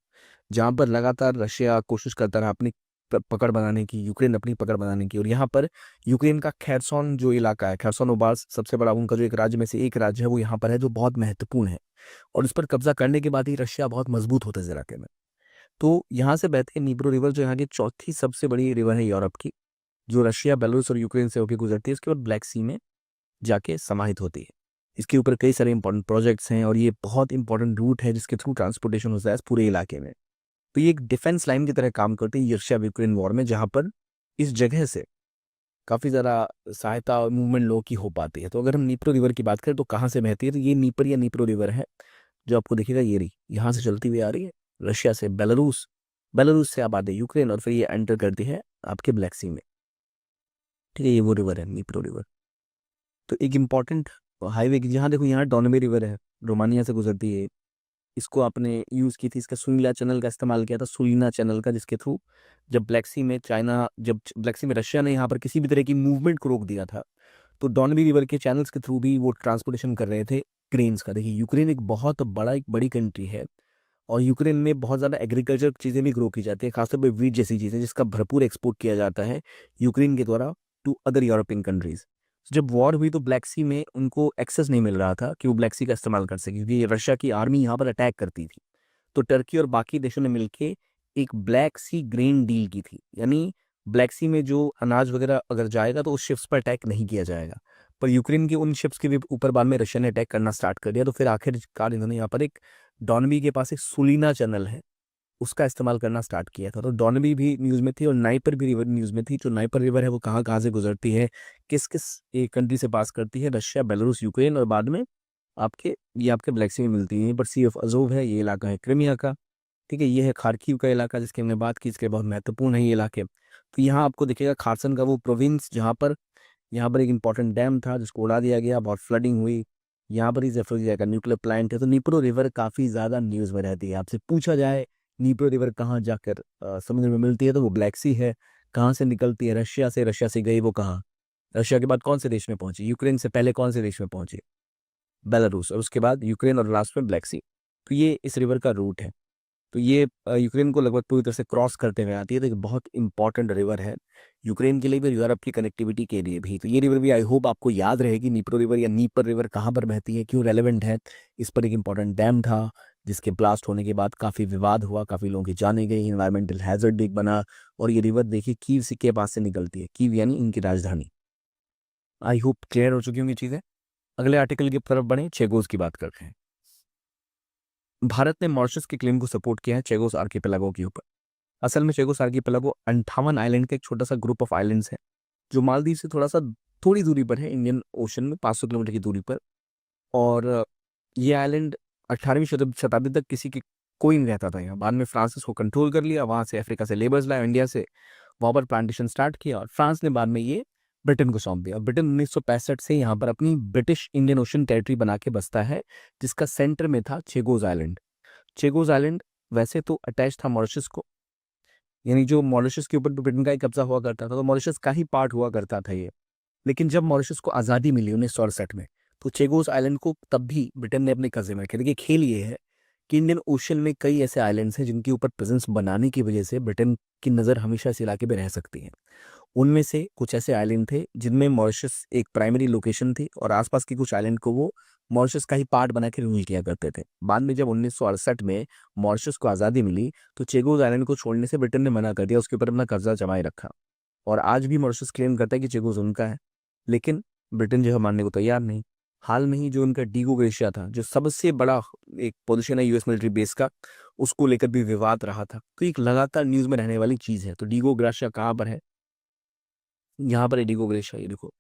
जहाँ पर लगातार रशिया कोशिश करता रहा अपनी पकड़ बनाने की, यूक्रेन अपनी पकड़ बनाने की। और यहाँ पर यूक्रेन का खैरसोन जो इलाका है, खैरसोन ओब्लास्ट सबसे बड़ा उनका जो एक राज्य में से एक राज्य है वो यहाँ पर है, जो बहुत महत्वपूर्ण है। और इस पर कब्जा करने के बाद ही रशिया बहुत मजबूत होता है इस इलाके में। तो यहाँ से बहती है नीप्रो रिवर, जो यहाँ की चौथी सबसे बड़ी रिवर है यूरोप की, जो रशिया, बेलारूस और यूक्रेन से होकर गुजरती है, उसके बाद ब्लैक सी में जाके समाहित होती है। इसके ऊपर कई सारे इंपॉर्टेंट प्रोजेक्ट्स हैं और ये बहुत इंपॉर्टेंट रूट है जिसके थ्रू ट्रांसपोर्टेशन होता है इस पूरे इलाके में। तो ये एक डिफेंस लाइन की तरह काम करती है रशिया यूक्रेन वॉर में, जहाँ पर इस जगह से काफ़ी ज़्यादा सहायता और मूवमेंट लोगों की हो पाती है। तो अगर हम नीप्रो रिवर की बात करें तो कहाँ से बहती है, तो ये नीपर या नीप्रो रिवर है जो आपको दिखेगा ये रही, यहाँ से चलती हुई आ रही है रशिया से बेलारूस, बेलारूस से अब आते यूक्रेन और फिर ये एंटर करती है आपके ब्लैक सी में। ठीक है, ये वो रिवर है नीप्रो रिवर। तो एक इम्पॉर्टेंट हाईवे की, जहाँ देखो यहाँ डॉनबे रिवर है, रोमानिया से गुजरती है। इसको आपने यूज़ की थी, इसका सुनीला चैनल का इस्तेमाल किया था, सुलीना चैनल का, जिसके थ्रू जब ब्लैक सी में ब्लैक सी में रशिया ने यहाँ पर किसी भी तरह की मूवमेंट को रोक दिया था, तो डॉनबी रिवर के चैनल्स के थ्रू भी वो ट्रांसपोर्टेशन कर रहे थे ग्रेन्स का। देखिए यूक्रेन एक बहुत बड़ी कंट्री है और यूक्रेन में बहुत ज़्यादा एग्रीकल्चर चीज़ें भी ग्रो की जाती है, खासतौर पर वीट जैसी चीज़ें, जिसका भरपूर एक्सपोर्ट किया जाता है यूक्रेन के द्वारा टू अदर यूरोपियन कंट्रीज़। जब वॉर हुई तो ब्लैक सी में उनको एक्सेस नहीं मिल रहा था कि वो ब्लैक सी का इस्तेमाल कर सके, क्योंकि रशिया की आर्मी यहाँ पर अटैक करती थी। तो टर्की और बाकी देशों ने मिलके एक ब्लैक सी ग्रेन डील की थी, यानी ब्लैक सी में जो अनाज वगैरह अगर जाएगा तो उस शिप्स पर अटैक नहीं किया जाएगा। पर यूक्रेन के उन शिप्स के भी ऊपर बाद में रशिया ने अटैक करना स्टार्ट कर दिया, तो फिर आखिरकार इन्होंने यहाँ पर एक डॉनबी के पास एक सुलीना चैनल है उसका इस्तेमाल करना स्टार्ट किया था। तो डॉनबी भी न्यूज़ में थी और नाइपर भी रिवर न्यूज़ में थी। जो नाइपर रिवर है वो कहाँ कहाँ से गुजरती है, किस किस एक कंट्री से पास करती है, रशिया, बेलारूस, यूक्रेन, और बाद में आपके ब्लैक सी में मिलती है। पर सी ऑफ अजोव है, ये इलाका है क्रिमिया का। ठीक है, ये है खार्किव का इलाका जिसकी हमने बात की, इसके बहुत महत्वपूर्ण है ये इलाके। तो यहाँ आपको दिखेगा खारसन का वो प्रोविंस, जहाँ पर यहाँ पर एक इंपॉर्टेंट डैम था जिसको उड़ा दिया गया, बहुत फ्लडिंग हुई। यहाँ पर ही ज़ैपोरिज़िया का न्यूक्लियर प्लांट है। तो नीप्रो रिवर काफ़ी ज़्यादा न्यूज़ में रहती है। आपसे पूछा जाए नीप्रो रिवर कहाँ जाकर समुद्र में मिलती है, तो वो ब्लैक सी है। कहाँ से निकलती है, रशिया से गई वो कहाँ, रशिया के बाद कौन से देश में पहुंची, यूक्रेन से पहले कौन से देश में पहुंची, बेलारूस, और उसके बाद यूक्रेन, और लास्ट में ब्लैक सी। तो ये इस रिवर का रूट है। तो ये यूक्रेन को लगभग पूरी तरह से क्रॉस करते हुए आती है। तो एक बहुत इंपॉर्टेंट रिवर है यूक्रेन के लिए भी, यूरोप की कनेक्टिविटी के लिए भी। तो ये रिवर भी आई होप आपको याद रहेगी, नीप्रो रिवर या नीपर रिवर कहाँ पर बहती है, क्यों रेलेवेंट है। इस पर एक इंपॉर्टेंट डैम था जिसके ब्लास्ट होने के बाद काफ़ी विवाद हुआ, काफ़ी लोगों की जाने गई, इन्वायरमेंटल हैजर्ड भी बना। और ये रिवर देखिए कीव के पास से निकलती है, कीव यानी इनकी राजधानी। आई होप क्लियर हो चुकी होंगी चीज़ें। अगले आर्टिकल की तरफ बढ़े, चेगोस की बात करते हैं। भारत ने मॉरिशस के क्लेम को सपोर्ट किया है चेगोस आर्किपेलागो के ऊपर। असल में चेगोस आर्किपेलागो 58 आइलैंड का एक छोटा सा ग्रुप ऑफ आइलैंड्स है जो मालदीव से थोड़ी दूरी पर है, इंडियन ओशन में 500 किलोमीटर की दूरी पर। और ये आइलैंड 18वीं शताब्दी तक कोई नहीं रहता था यहाँ। बाद में फ्रांस इसको कंट्रोल कर लिया, वहाँ से अफ्रीका से लेबर्स लाए, इंडिया से, वहाँ पर प्लांटेशन स्टार्ट किया और फ्रांस ने बाद में ये ब्रिटेन को सौंप दिया। ब्रिटेन 1965 से यहाँ पर अपनी ब्रिटिश इंडियन ओशन टेरिटरी बना के बसता है, जिसका सेंटर में था चेगोस आइलैंड। चेगोस आइलैंड वैसे तो अटैच था मॉरिशस को, यानी जो मॉरिशस के ऊपर ब्रिटेन का ही कब्जा हुआ करता था, तो मॉरिशस का ही पार्ट हुआ करता था ये। लेकिन जब मॉरिशस को आज़ादी मिली 1967 में, तो चेगोस आइलैंड को तब भी ब्रिटेन ने अपने कब्जे में रखा। देखिए खेल ये है कि इंडियन ओशन में कई ऐसे आइलैंड्स हैं जिनके ऊपर प्रेजेंस बनाने की वजह से ब्रिटेन की नज़र हमेशा इस इलाके में रह सकती है। उनमें से कुछ ऐसे आइलैंड थे जिनमें मॉरिशस एक प्राइमरी लोकेशन थी और आसपास के कुछ आइलैंड को वो मॉरिशस का ही पार्ट बना के रूल किया करते थे। बाद में जब 1968 में मॉरिशस को आज़ादी मिली तो चेगोज आइलैंड को छोड़ने से ब्रिटेन ने मना कर दिया, उसके ऊपर अपना कब्जा जमाए रखा। और आज भी मॉरिशस क्लेम करता है कि चेगोज उनका है, लेकिन ब्रिटेन जो है मानने को तैयार नहीं। हाल में ही जो उनका डीगो ग्रेशिया था, जो सबसे बड़ा एक पोजीशन है यूएस मिलिट्री बेस का, उसको लेकर भी विवाद रहा था। तो एक लगातार न्यूज़ में रहने वाली चीज़ है। तो डीगो ग्रेशिया कहाँ पर है? यहाँ पर है डीगो ग्रेशिया, ये देखो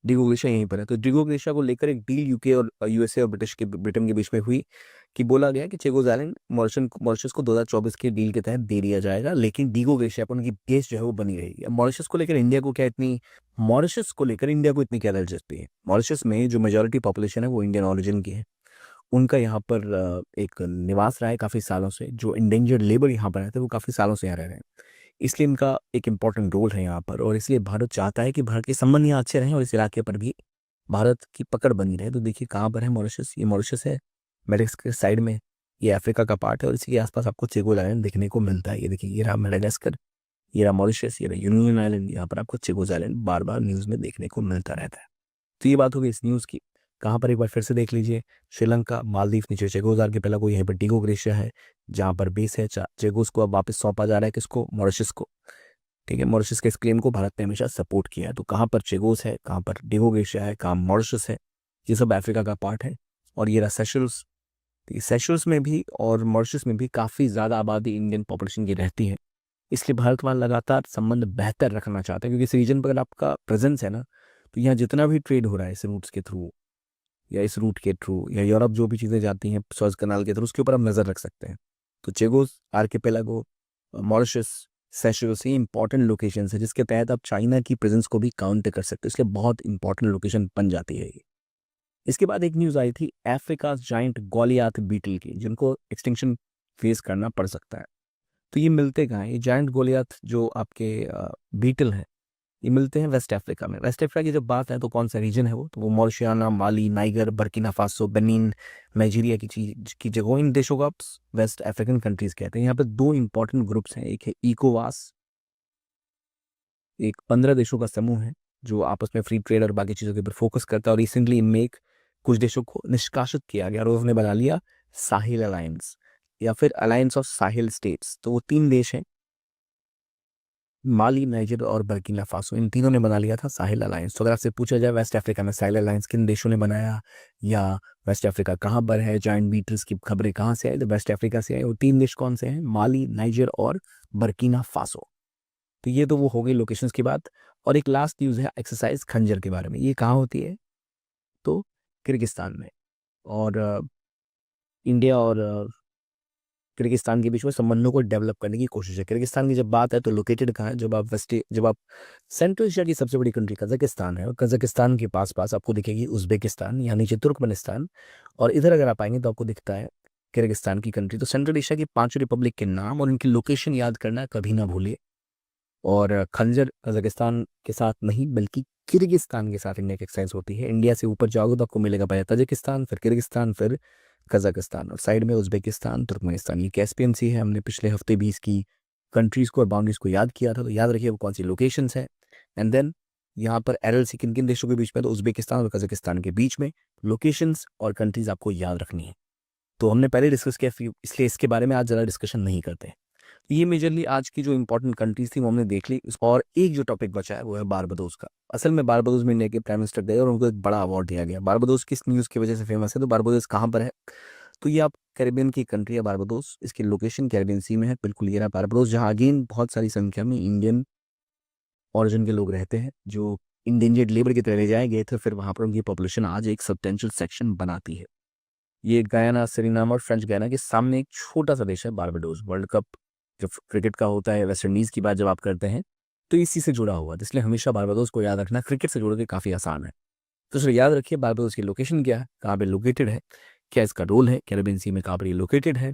डिगो ग्रेशिया यहीं पर है। तो डिगो ग्रेशिया को लेकर एक डील यूके और यूएसए और ब्रिटेन के बीच में हुई कि बोला गया कि चेगोज आइलैंड मॉरिशस को 2024 के डील के तहत दे दिया जाएगा, लेकिन डिगो ग्रेशिया पर उनकी बेस जो है वो बनी रहेगी। अब मॉरिशस को लेकर इंडिया को इतनी क्या दिलचस्पी है? मॉरिशस में जो मेजोरिटी पॉपुलेशन है वो इंडियन ओरिजिन की है। उनका यहाँ पर एक निवास रहा है काफ़ी सालों से। जो इंडेंजर्ड लेबर यहाँ पर रहते हैं वो काफ़ी सालों से यहाँ रह रहे हैं, इसलिए इनका एक इम्पॉर्टेंट रोल है यहाँ पर। और इसलिए भारत चाहता है कि भारत के संबंध यहाँ अच्छे रहें और इस इलाके पर भी भारत की पकड़ बनी रहे। तो देखिए कहाँ पर है मॉरिशस, ये मॉरिशस है मेडागास्कर साइड में, ये अफ्रीका का पार्ट है और इसी के आसपास आपको चेगोज आइलैंड देखने को मिलता है। ये देखिए, ये रहा मेडागास्कर, ये रहा मॉरिशस, ये रहा यूनियन आइलैंड, यहाँ पर आपको चेगोज आइलैंड बार बार न्यूज़ में देखने को मिलता रहता है। तो ये बात होगी इस न्यूज़ की। कहाँ पर, एक बार फिर से देख लीजिए, श्रीलंका, मालदीव, नीचे चेगोज आर्किपेलागो, यहीं पर डिगो ग्रेशिया है जहाँ पर बेस है। चेगोज को अब वापस सौंपा जा रहा है, किसको? मॉरिशस को। ठीक है, मॉरिशस के इस क्लेम को भारत ने हमेशा सपोर्ट किया है। तो कहाँ पर चेगोस है, कहाँ पर डिगो ग्रेशिया है, कहाँ मॉरिशस है, ये सब अफ्रीका का पार्ट है। और ये रहा सेशल्स। सेशल्स में भी और मॉरिशस में भी काफ़ी ज़्यादा आबादी इंडियन पॉपुलेशन की रहती है, इसलिए भारत वहाँ लगातार संबंध बेहतर रखना चाहता है, क्योंकि इस रीजन पर अगर आपका प्रेजेंस है ना, तो यहाँ जितना भी ट्रेड हो रहा है इस रूट्स के थ्रू या इस रूट के थ्रू या यूरोप जो भी चीज़ें जाती हैं सुएज कनाल के थ्रू, उसके ऊपर आप नज़र रख सकते हैं। तो चेगोस आर्किपेलागो, मॉरिशस, सेशल्स, ये इंपॉर्टेंट लोकेशन है जिसके तहत आप चाइना की प्रेजेंस को भी काउंट कर सकते हो, इसलिए बहुत इंपॉर्टेंट लोकेशन बन जाती है ये। इसके बाद एक न्यूज़ आई थी अफ्रीका जाइंट गोलियाथ बीटल की, जिनको एक्सटिंक्शन फेस करना पड़ सकता है। तो ये मिलते कहाँ हैं? ये जाइंट गोलियाथ जो आपके बीटल हैं, ये मिलते हैं वेस्ट अफ्रीका में। वेस्ट अफ्रीका की जब बात है तो कौन सा रीजन है वो? तो वो Mauritania, Mali, Niger, Burkina Faso, Benin, Nigeria की चीज की जगह, इन देशों को आप वेस्ट अफ्रीकन कंट्रीज कहते हैं। यहाँ पे दो इंपॉर्टेंट ग्रुप्स हैं, एक है इकोवास, एक 15 देशों का समूह है जो आपस में फ्री ट्रेड और बाकी चीज़ों के ऊपर फोकस करता है। और रिसेंटली इनमें कुछ देशों को निष्कासित किया गया और उन्होंने बना लिया साहिल अलायंस या फिर अलायंस ऑफ साहिल स्टेट्स। तो वो 3 देश हैं, माली, नाइजर और बर्किना फासो, इन तीनों ने बना लिया था साहिल अलायंस। तो अगर आपसे पूछा जाए वेस्ट अफ्रीका में साहिल अलायंस किन देशों ने बनाया या वेस्ट अफ्रीका कहाँ पर है, जाइंट बीटल्स की खबरें कहाँ से आई, तो वेस्ट अफ्रीका से आई। वो 3 देश कौन से हैं? माली, नाइजर और बर्किना फासो। तो ये तो वो हो गई लोकेशंस की बात। और एक लास्ट न्यूज़ है एक्सरसाइज खंजर के बारे में। ये कहाँ होती है? तो किर्गिस्तान में। और इंडिया और किर्गिस्तान के बीच में संबंधों को डेवलप करने की कोशिश है। किर्गिस्तान की जब बात है तो लोकेटेड कहाँ है? जब आप सेंट्रल एशिया की सबसे बड़ी कंट्री कजाकिस्तान है, और कजाकिस्तान के पास पास आपको दिखेगी उज्बेकिस्तान, यहाँ नीचे तुर्कमेनिस्तान, और इधर अगर आप आएंगे तो आपको दिखता है किर्गिस्तान की कंट्री। तो सेंट्रल एशिया की 5 रिपब्लिक के नाम और इनकी लोकेशन याद करना कभी ना भूलिए। और खंजर कजाकिस्तान के साथ नहीं बल्कि किर्गिस्तान के साथ इंडिया की एक्सरसाइज होती है। इंडिया से ऊपर जाओगे तो आपको मिलेगा पहले तजिकिस्तान, फिर किर्गिस्तान, फिर कजाकिस्तान, और साइड में उज्बेकिस्तान, तुर्कमेनिस्तान। ये कैस्पियन सी है। हमने पिछले हफ्ते भी इसकी कंट्रीज़ को और बाउंड्रीज को याद किया था, तो याद रखिए वो कौन सी लोकेशंस है। एंड देन यहाँ पर एलएलसी किन किन देशों के बीच में? तो उज्बेकिस्तान और कजाकिस्तान के बीच में। लोकेशंस और कंट्रीज आपको याद रखनी है। तो हमने पहले डिस्कस किया, इसलिए इसके बारे में आज ज़्यादा डिस्कशन नहीं करते। ये मेजरली आज की जो इंपॉर्टेंट कंट्रीज थी वो हमने देख ली। और एक जो टॉपिक बचा है वो है बारबाडोस का। असल में बारबाडोस में इंडिया के प्राइम मिनिस्टर गए और उनको एक बड़ा अवार्ड दिया गया। बारबाडोस किस न्यूज़ की वजह से फेमस है? तो बारबाडोस कहाँ पर है? तो ये आप कैरेबियन की कंट्री है बारबाडोस। इसकी लोकेशन कैरेबियन सी में है। बिल्कुल ये रहा बारबाडोस, जहाँ अगेन बहुत सारी संख्या में इंडियन ओरिजिन के लोग रहते हैं जो इंडेंजर्ड लेबर की तरह ले जाए गए थे, फिर वहाँ पर उनकी पॉपुलेशन आज एक सब्सटेंशियल सेक्शन बनाती है। ये गयाना, सरीनाम और फ्रेंच गयाना के सामने एक छोटा सा देश है बारबाडोस। वर्ल्ड कप जब क्रिकेट का होता है, वेस्ट इंडीज़ की बात जब आप करते हैं तो इसी से जुड़ा हुआ है, इसलिए हमेशा बारबाडोस को याद रखना क्रिकेट से जुड़ के काफ़ी आसान है। तो सर याद रखिए बारबाडोस की लोकेशन क्या है, कहाँ पे लोकेटेड है, क्या इसका रोल है, कैरेबियन सी में कहाँ पर ये लोकेटेड है।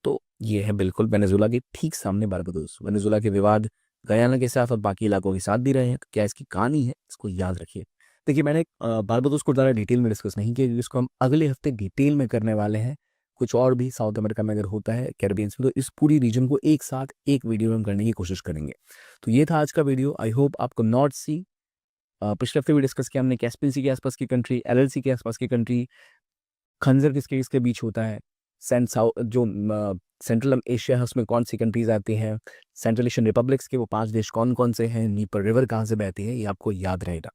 तो ये है बिल्कुल वेनेजुला के ठीक सामने बारबाडोस। वेनेजुला के विवाद गयाना के साथ और बाकी इलाकों के साथ भी रहे हैं, तो क्या इसकी कहानी है, इसको याद रखिए। देखिए मैंने बारबाडोस को ज़्यादा डिटेल में डिस्कस नहीं किया, क्योंकि इसको हम अगले हफ्ते डिटेल में करने वाले हैं कुछ और भी साउथ अमेरिका में अगर होता है कैरिबियंस में, तो इस पूरी रीजन को एक साथ एक वीडियो में हम करने की कोशिश करेंगे। तो ये था आज का वीडियो। आई होप आपको नॉर्थ सी, पिछले हफ्ते भी डिस्कस किया हमने कैस्पियन सी के आसपास की कंट्री, एलएलसी के आसपास की कंट्री, खंजर किसके किसके बीच होता है, साउथ जो सेंट्रल एशिया है उसमें कौन सी कंट्रीज आती हैं, सेंट्रल एशियन रिपब्लिक्स के वो 5 देश कौन कौन से हैं, नीपर रिवर कहाँ से बहती है, ये आपको याद रहेगा।